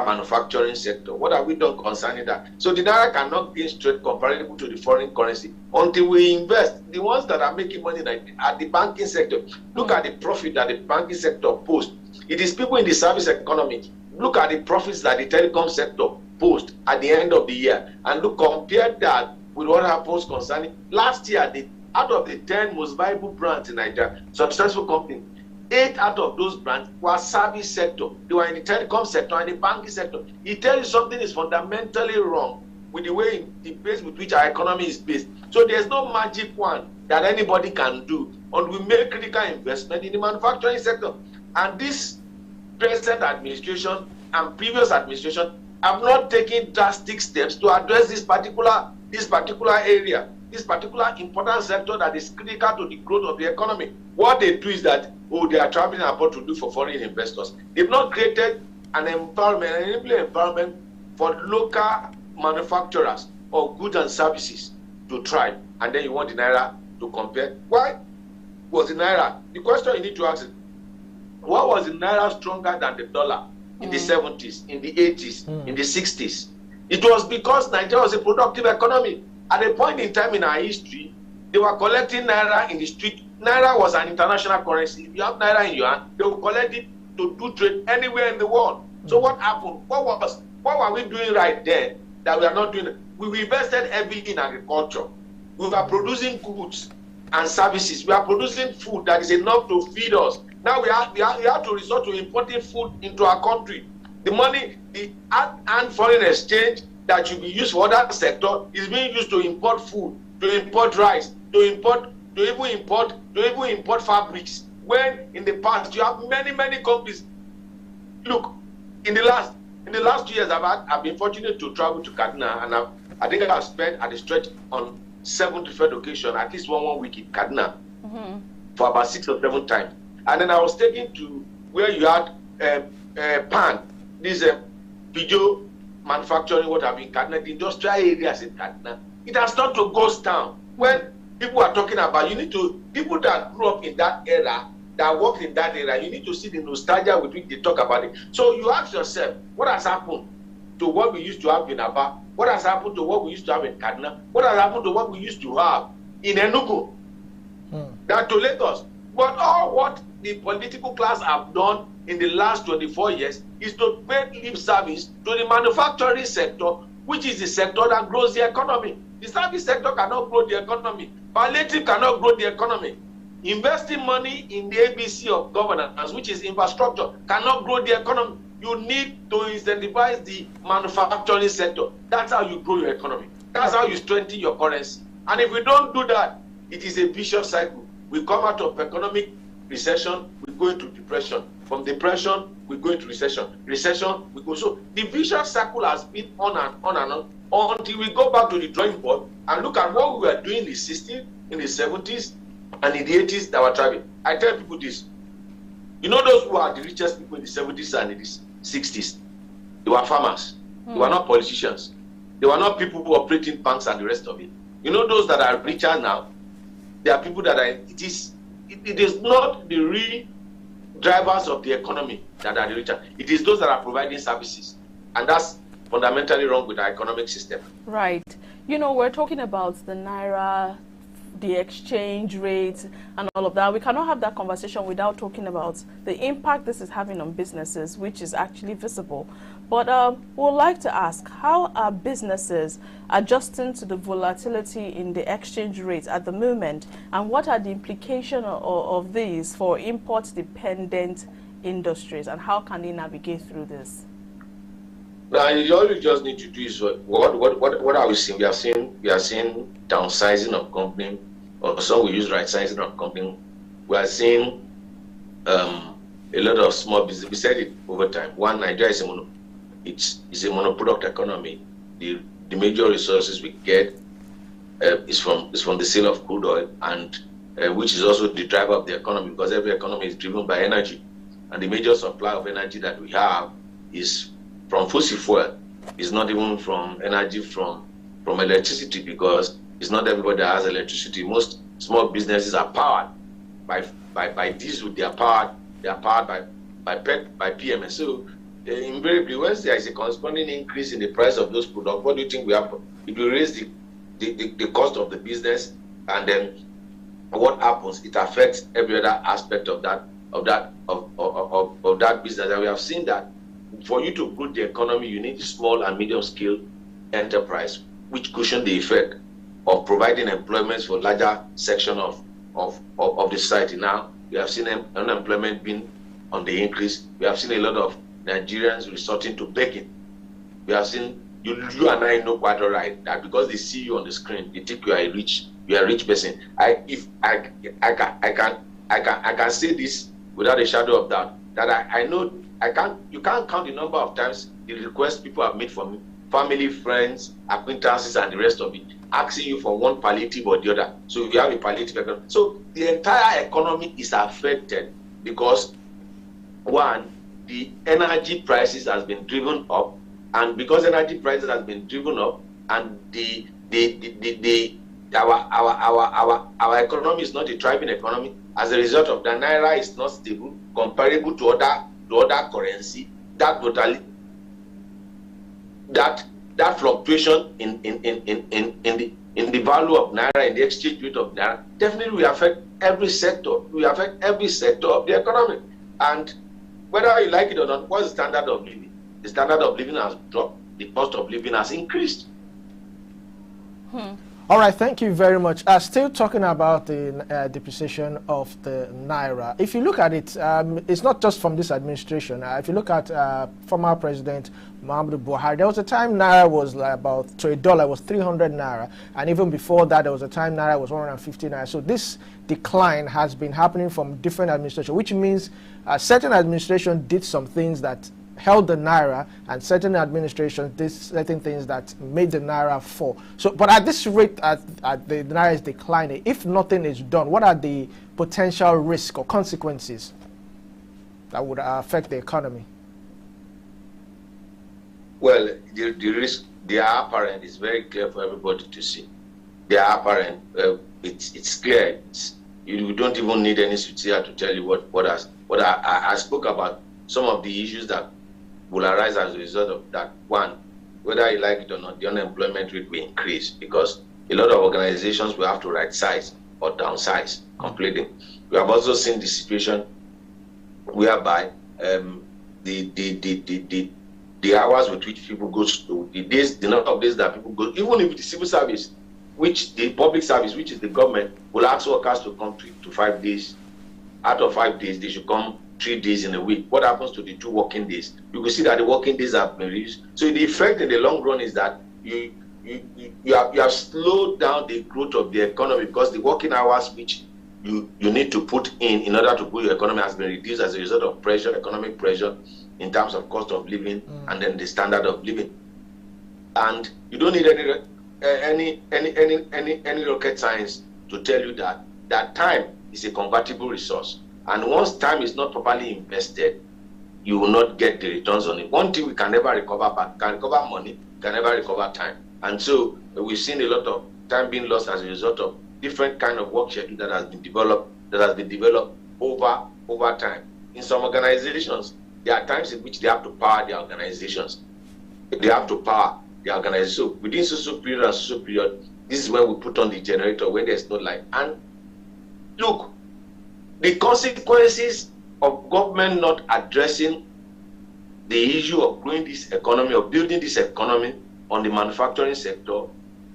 manufacturing sector. What have we done concerning that? So the Naira cannot gain strength comparable to the foreign currency until we invest. The ones that are making money at the banking sector, look at the profit that the banking sector posts. It is people in the service economy. Look at the profits that the telecom sector posts at the end of the year, and compare that with what happens concerning last year. Out of the 10 most valuable brands in Nigeria, successful companies, 8 out of those brands were service sector. They were in the telecom sector and the banking sector. It tells you something is fundamentally wrong with the way the base with which our economy is based. So there's no magic one that anybody can do, and we make critical investment in the manufacturing sector. And this present administration and previous administration have not taken drastic steps to address this particular area, this particular important sector that is critical to the growth of the economy. What they do is that, they are traveling abroad to do for foreign investors. They've not created an enabling environment for local manufacturers of goods and services to thrive. And then you want the Naira to compare. Why was the Naira? The question you need to ask is, why was the Naira stronger than the dollar in the 70s, in the 80s, in the 60s? It was because Nigeria was a productive economy. At a point in time in our history, they were collecting Naira in the street. Naira was an international currency. If you have Naira in your hand, they will collect it to do trade anywhere in the world. So what happened? What were we doing right there that we are not doing? We invested heavily in agriculture. We were producing goods and services. We are producing food that is enough to feed us. Now we have to resort to importing food into our country. The money, the and foreign exchange that should be used for other sector is being used to import food, to import rice, to even import fabrics. When in the past you have many companies. Look, in the last 2 years I've been fortunate to travel to Kaduna, and I think I've spent at the stretch on 7 different occasions, at least one week in Kaduna, for about 6 or 7 times. And then I was taken to where you had pan, this Pijo manufacturing, what have been Kaduna, the industrial areas in Kaduna. It has turned to ghost town. When people are talking about, people that grew up in that era, that worked in that era, you need to see the nostalgia with which they talk about it. So you ask yourself, what has happened to what we used to have in Aba? What has happened to what we used to have in Kaduna? What has happened to what we used to have in Enugu? That to Lagos. But all what the political class have done in the last 24 years is to pay lip service to the manufacturing sector, which is the sector that grows the economy. The service sector cannot grow the economy. Palliative cannot grow the economy. Investing money in the ABC of governance, which is infrastructure, cannot grow the economy. You need to incentivize the manufacturing sector. That's how you grow your economy. That's how you strengthen your currency. And if we don't do that, it is a vicious cycle. We come out of economic recession, we go into depression. From depression, we go into recession. Recession, we go. So the vicious cycle has been on and on until we go back to the drawing board and look at what we were doing in the 60s, in the 70s, and in the 80s that were traveling. I tell people this. You know those who are the richest people in the 70s and in the 60s? They were farmers. They were not politicians. They were not people who operate in banks and the rest of it. You know those that are richer now? They are people that are, it is not the real drivers of the economy that are the richer. It is those that are providing services. And that's fundamentally wrong with our economic system. Right. You know, we're talking about the Naira, the exchange rate, and all of that. We cannot have that conversation without talking about the impact this is having on businesses, which is actually visible. But we'd like to ask, how are businesses adjusting to the volatility in the exchange rate at the moment, and what are the implications of these for import-dependent industries, and how can they navigate through this? Now, all you just need to do is what are we seeing? We are seeing downsizing of company, or some will use right sizing of company. We are seeing a lot of small business. We said it over time. One, Nigeria is a monoproduct economy. The major resources we get is from the sale of crude oil, and which is also the driver of the economy, because every economy is driven by energy, and the major supply of energy that we have is from fossil fuel. It's not even from energy from electricity, because it's not everybody that has electricity. Most small businesses are powered by diesel. They are powered by PMS. So invariably, once there is a corresponding increase in the price of those products, what do you think will happen? It will raise the cost of the business, and then what happens? It affects every other aspect of that business. And we have seen that for you to grow the economy, you need small and medium scale enterprise, which cushion the effect of providing employment for larger section of the society. Now we have seen unemployment being on the increase. We have seen a lot of Nigerians resorting to begging. We have seen you and I know quite all right that because they see you on the screen, they think you are a rich person. I can say this without a shadow of doubt, that I know you can't count the number of times the requests people have made from family, friends, acquaintances, and the rest of it, asking you for one palliative or the other. So if you have a palliative economy, so the entire economy is affected because, one, the energy prices has been driven up, and because energy prices has been driven up, and our economy is not a thriving economy. As a result of the Naira is not stable, comparable to other currency. That fluctuation in the value of Naira, in the exchange rate of Naira, definitely will affect every sector. Will affect every sector of the economy. And whether you like it or not, what's the standard of living? The standard of living has dropped. The cost of living has increased. All right, thank you very much. Still talking about the depreciation of the Naira. If you look at it, it's not just from this administration. If you look at former President Muhammadu Buhari, there was a time Naira was like about, to a dollar, was 300 Naira. And even before that, there was a time Naira was 150 Naira. So this decline has been happening from different administrations, which means certain administration did some things that held the Naira, and certain administrations did certain things that made the Naira fall. So, but at this rate, the Naira is declining. If nothing is done, what are the potential risks or consequences that would affect the economy? Well, the risk, they are apparent. It's very clear for everybody to see. They are apparent. It's clear. You don't even need any soothsayer to tell you what I spoke about. Some of the issues that will arise as a result of that. One, whether you like it or not, the unemployment rate will increase because a lot of organizations will have to right size or downsize completely. We have also seen the situation whereby the hours with which people go to the number of days that people go, even if the civil service, which the public service, which is the government, will ask workers to come to 5 days. Out of 5 days, they should come 3 days in a week. What happens to the 2 working days? You will see that the working days have been reduced. So the effect in the long run is that you have slowed down the growth of the economy because the working hours which you need to put in order to grow your economy has been reduced as a result of pressure, economic pressure in terms of cost of living and then the standard of living. And you don't need any rocket science to tell you that time is a convertible resource. And once time is not properly invested, you will not get the returns on it. One thing we can never recover back, can recover money, can never recover time. And so we've seen a lot of time being lost as a result of different kind of work schedule that has been developed over time. in some organizations, there are times in which they have to power their organizations. They have to power the organization. So within social period and social period, this is when we put on the generator when there's no light. And look, the consequences of government not addressing the issue of growing this economy, of building this economy on the manufacturing sector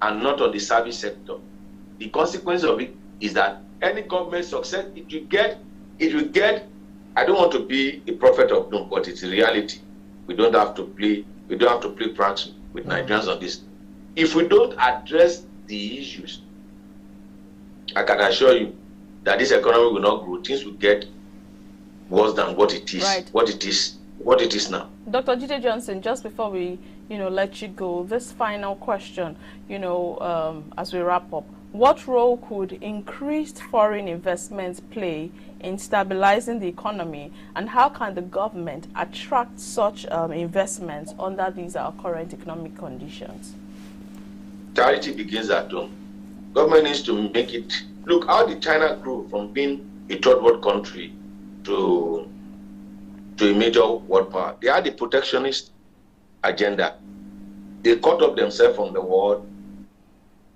and not on the service sector, the consequence of it is that any government success, it will get, I don't want to be a prophet of doom, but it's a reality. We don't have to play pranks with Nigerians on this. If we don't address the issues, I can assure you that this economy will not grow. Things will get worse than what it is. Right. What it is now. Dr. Jide Johnson, just before we, let you go, this final question, as we wrap up, what role could increased foreign investments play in stabilizing the economy, and how can the government attract such investments under these current economic conditions? Charity begins at home. Government needs to make it. Look how did China grew from being a third world country to a major world power. They had the protectionist agenda. They cut off themselves from the world.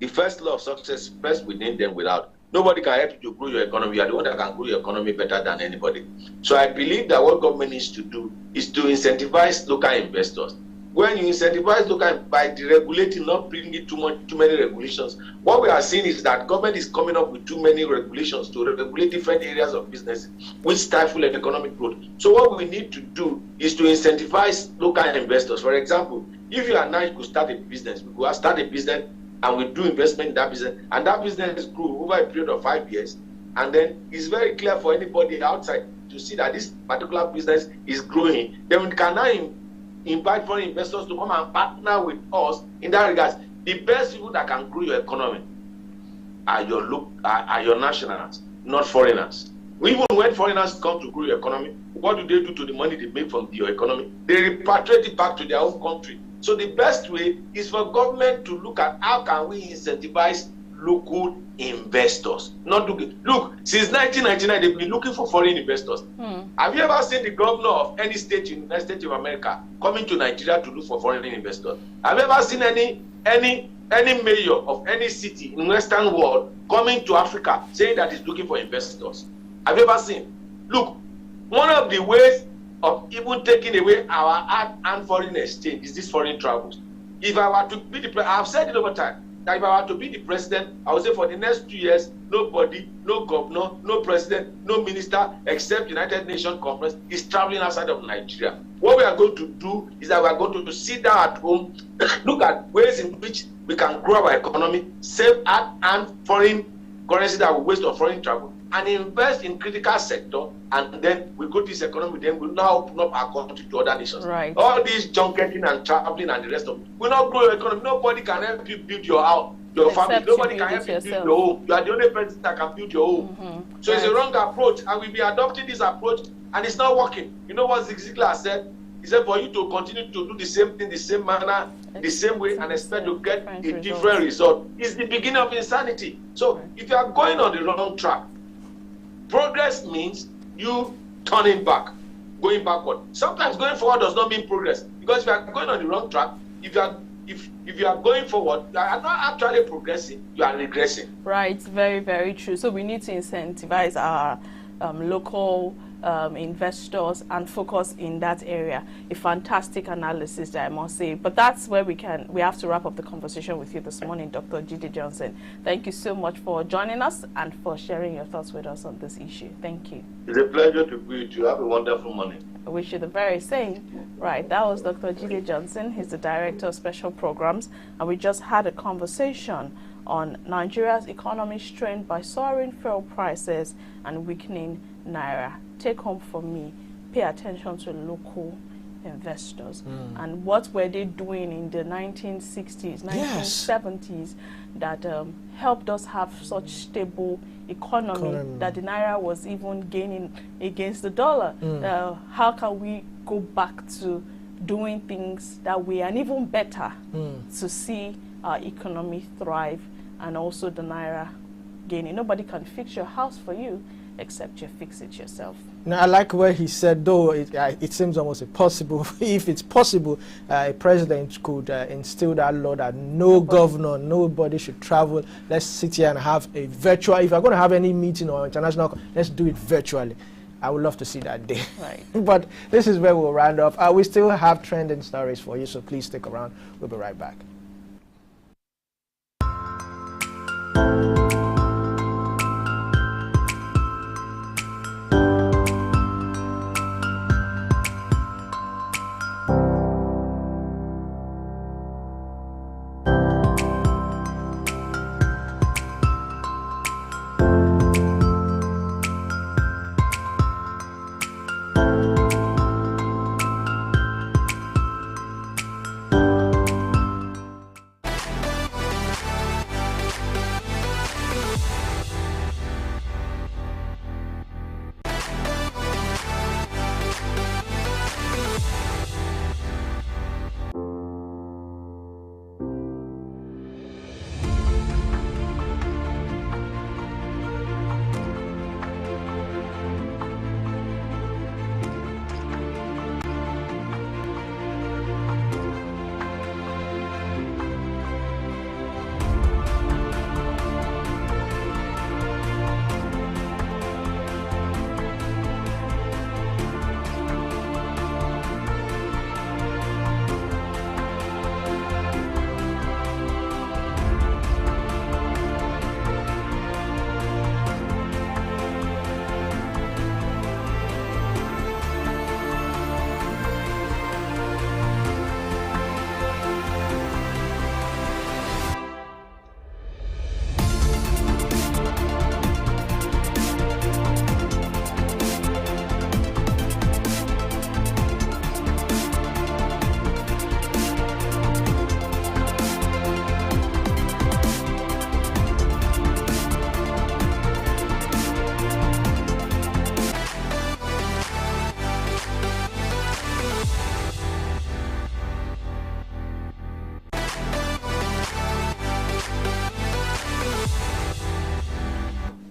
The first law of success, first within, then without. Nobody can help you to grow your economy. You are the one that can grow your economy better than anybody. So I believe that what government needs to do is to incentivize local investors. When you incentivize local by deregulating, not bringing too many regulations, what we are seeing is that government is coming up with too many regulations to regulate different areas of business, which stifle economic growth. So what we need to do is to incentivize local investors. For example, if you are now, you could start a business. We could start a business and we do investment in that business, and that business grew over a period of 5 years. And then it's very clear for anybody outside to see that this particular business is growing. Then we can now invite foreign investors to come and partner with us in that regard. The best people that can grow your economy are your nationals, not foreigners. Even when foreigners come to grow your economy, what do they do to the money they make from your economy? They repatriate it back to their own country. So the best way is for government to look at how can we incentivize local investors. Look, since 1999, they've been looking for foreign investors. Have you ever seen the governor of any state in the United States of America coming to Nigeria to look for foreign investors? Have you ever seen any mayor of any city in the Western world coming to Africa saying that he's looking for investors? Have you ever seen? Look, one of the ways of even taking away our art and foreign exchange is these foreign travels. If I were to be the president, I've said it over time, that if I were to be the president, I would say for the next 2 years, nobody, no governor, no president, no minister, except United Nations Conference, is traveling outside of Nigeria. What we are going to do is that we are going to sit down at home, look at ways in which we can grow our economy, save art and foreign currency that we waste on foreign travel, and invest in critical sector, and then we go to this economy, then we'll now open up our country to other nations. Right. All this junketing and traveling and the rest of it will not grow your economy. Nobody can help you build your house, your family. Nobody can help you build your home. You are the only person that can build your home. So it's a wrong approach, and we'll be adopting this approach, and it's not working. You know what Zig Ziglar said? He said for you to continue to do the same thing, the same manner, the same way, and expect to get a different result is the beginning of insanity. So if you are going on the wrong track, progress means you turning back, going backward. Sometimes going forward does not mean progress, because if you are going on the wrong track, if you are going forward, you are not actually progressing, you are regressing. Right, very, very true. So we need to incentivize our local investors and focus in that area. A fantastic analysis, I must say. But that's where we have to wrap up the conversation with you this morning, Dr. Jide Johnson. Thank you so much for joining us and for sharing your thoughts with us on this issue. Thank you. It's a pleasure to be with you. Have a wonderful morning. I wish you the very same. Right, that was Dr. Jide Johnson. He's the Director of Special Programs, and we just had a conversation on Nigeria's economy strained by soaring fuel prices and weakening naira. Take home for me, pay attention to local investors and what were they doing in the 1960s, 1970s that helped us have such stable economy that the naira was even gaining against the dollar. How can we go back to doing things that way and even better to see our economy thrive and also the naira gaining? Nobody can fix your house for you. except you fix it yourself. Now, I like where he said, though it seems almost impossible, if it's possible, a president could instill that law that nobody should travel. Let's sit here and have a virtual, if you're going to have any meeting or international, let's do it virtually. I would love to see that day. Right. But this is where we'll round off. We still have trending stories for you, so please stick around. We'll be right back.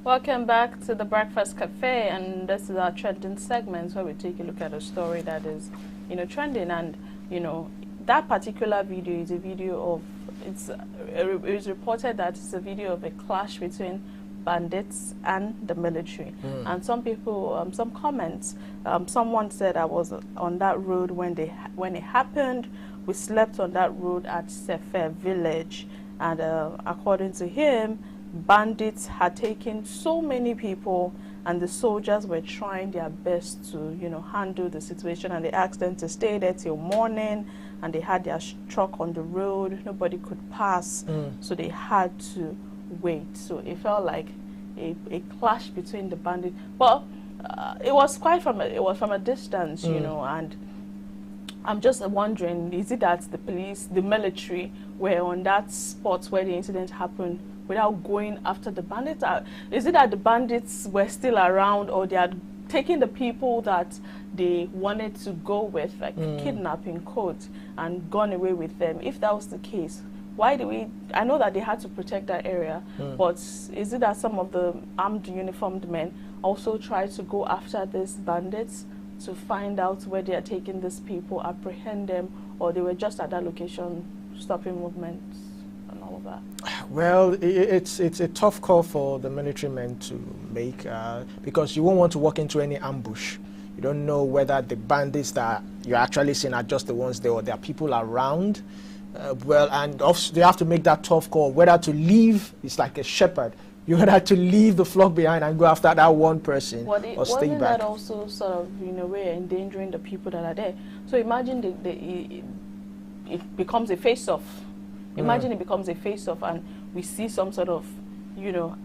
Welcome back to the Breakfast Cafe, and this is our trending segment where we take a look at a story that is, trending. And that particular video is a video of it's reported that it's a video of a clash between bandits and the military. And some people, some comments, someone said, I was on that road when it happened. We slept on that road at Sefer village, and according to him, bandits had taken so many people, and the soldiers were trying their best to handle the situation, and they asked them to stay there till morning, and they had their truck on the road. Nobody could pass, so they had to wait. So it felt like a clash between the bandits. Well, it was from a distance, and I'm just wondering, is it that the police, the military, were on that spot where the incident happened without going after the bandits? Is it that the bandits were still around, or they had taken the people that they wanted to go with, like kidnapping quote, and gone away with them? If that was the case, why do we, I know that they had to protect that area, but is it that some of the armed uniformed men also tried to go after these bandits to find out where they are taking these people, apprehend them, or they were just at that location stopping movements and all of that? Well, it's a tough call for the military men to make, because you won't want to walk into any ambush. You don't know whether the bandits that you're actually seeing are just the ones there, or there are people around. Well, and also they have to make that tough call whether to leave. It's like a shepherd. You would have to leave the flock behind and go after that one person, or stay wasn't back. That also sort of, in a way, endangering the people that are there? So imagine it becomes a face-off. Imagine it becomes a face-off, and we see some sort of,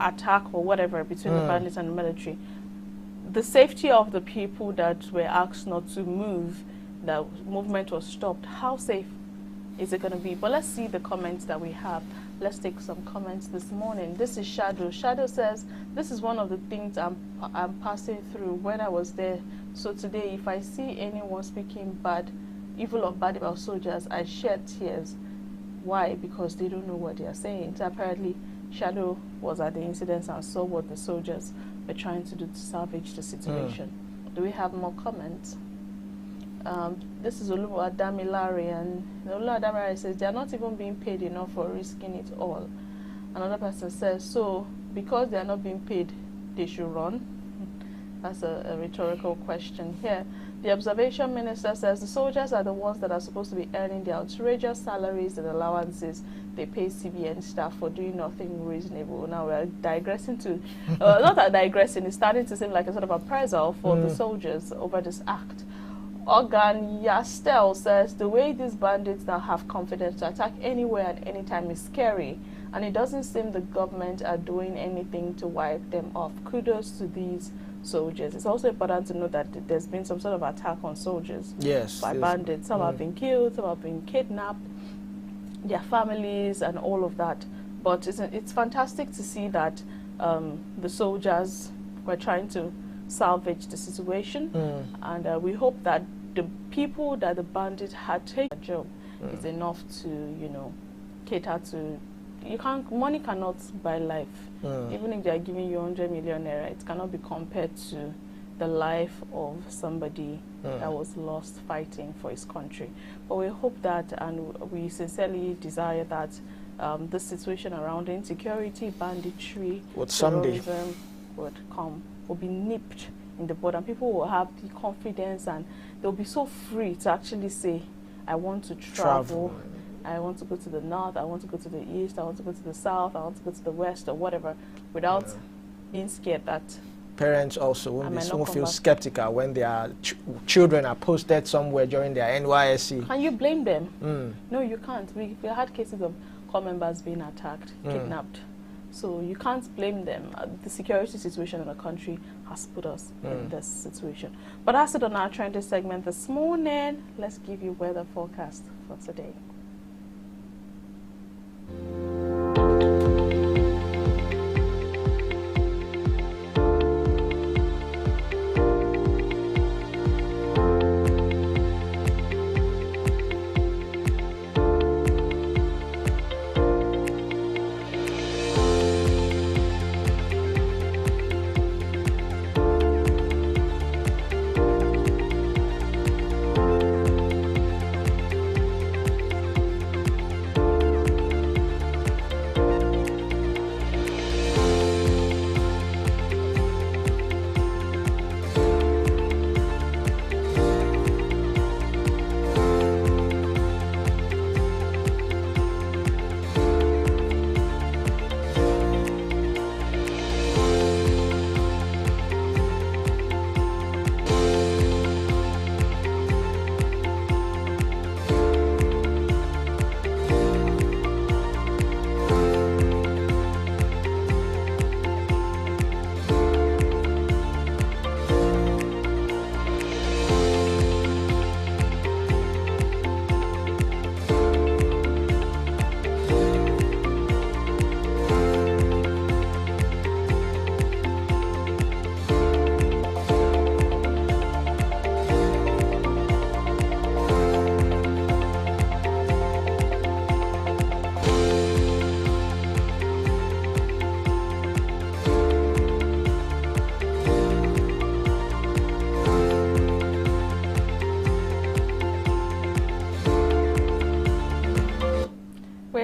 attack or whatever between the bandits and the military. The safety of the people that were asked not to move, the movement was stopped. How safe is it going to be? But let's see the comments that we have. Let's take some comments this morning. This is Shadow. Shadow says, this is one of the things I'm passing through when I was there. So today, if I see anyone speaking evil or bad about soldiers, I shed tears. Why? Because they don't know what they are saying. So apparently, Shadow was at the incident and saw what the soldiers were trying to do to salvage the situation. Do we have more comments? This is Oluwadamilare, and Oluwadamilare says they are not even being paid enough for risking it all. Another person says, so because they are not being paid, they should run? That's a rhetorical question here. The observation minister says the soldiers are the ones that are supposed to be earning the outrageous salaries and allowances they pay CBN staff for doing nothing reasonable. Now we're digressing to, not digressing, it's starting to seem like a sort of appraisal for the soldiers over this act. Organ Yastel says the way these bandits now have confidence to attack anywhere and anytime is scary, and it doesn't seem the government are doing anything to wipe them off. Kudos to these soldiers. It's also important to note that there's been some sort of attack on soldiers by bandits. Some have been killed, some have been kidnapped, their families and all of that. But it's fantastic to see that the soldiers were trying to salvage the situation, and we hope that the people that the bandits had taken a job is enough to, you know, cater to. Money cannot buy life. Even if they are giving you 100 million naira, it cannot be compared to the life of somebody that was lost fighting for his country. But we hope that, and we sincerely desire that the situation around insecurity, banditry, terrorism will be nipped in the bud, and people will have the confidence and they'll be so free to actually say, I want to travel. I want to go to the north, I want to go to the east, I want to go to the south, I want to go to the west or whatever, without being scared that parents also won't feel skeptical when their children are posted somewhere during their NYSC. Can you blame them? No, you can't. We had cases of corps members being attacked, kidnapped. So you can't blame them. The security situation in the country has put us in this situation. But as it on our trending segment this morning, let's give you weather forecast for today.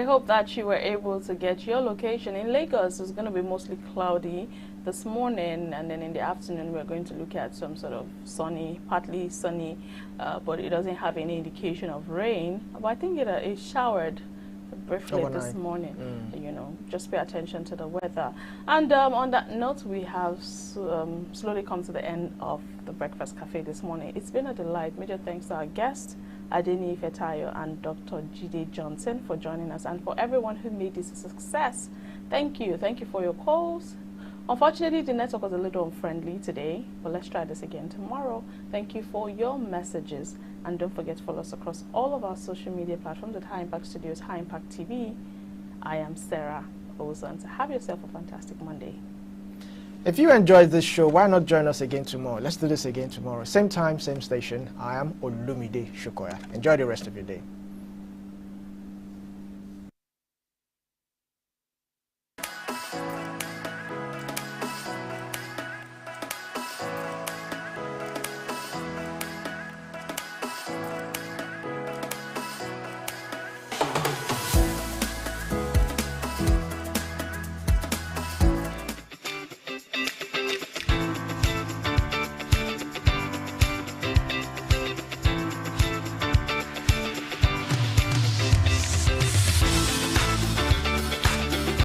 Hope that you were able to get your location. In Lagos, it's going to be mostly cloudy this morning, and then in the afternoon we're going to look at some sort of sunny, partly sunny, but it doesn't have any indication of rain. But I think it showered briefly this morning. You know, just pay attention to the weather. And on that note, we have slowly come to the end of the Breakfast Cafe this morning. It's been a delight. Major thanks to our guests, Adeni Ifetayo and Dr. Jide Johnson, for joining us, and for everyone who made this a success. Thank you. Thank you for your calls. Unfortunately, the network was a little unfriendly today, but let's try this again tomorrow. Thank you for your messages, and don't forget to follow us across all of our social media platforms at High Impact Studios, High Impact TV. I am Sarah Ozan. Have yourself a fantastic Monday. If you enjoyed this show, why not join us again tomorrow? Let's do this again tomorrow. Same time, same station. I am Olumide Shukoya. Enjoy the rest of your day.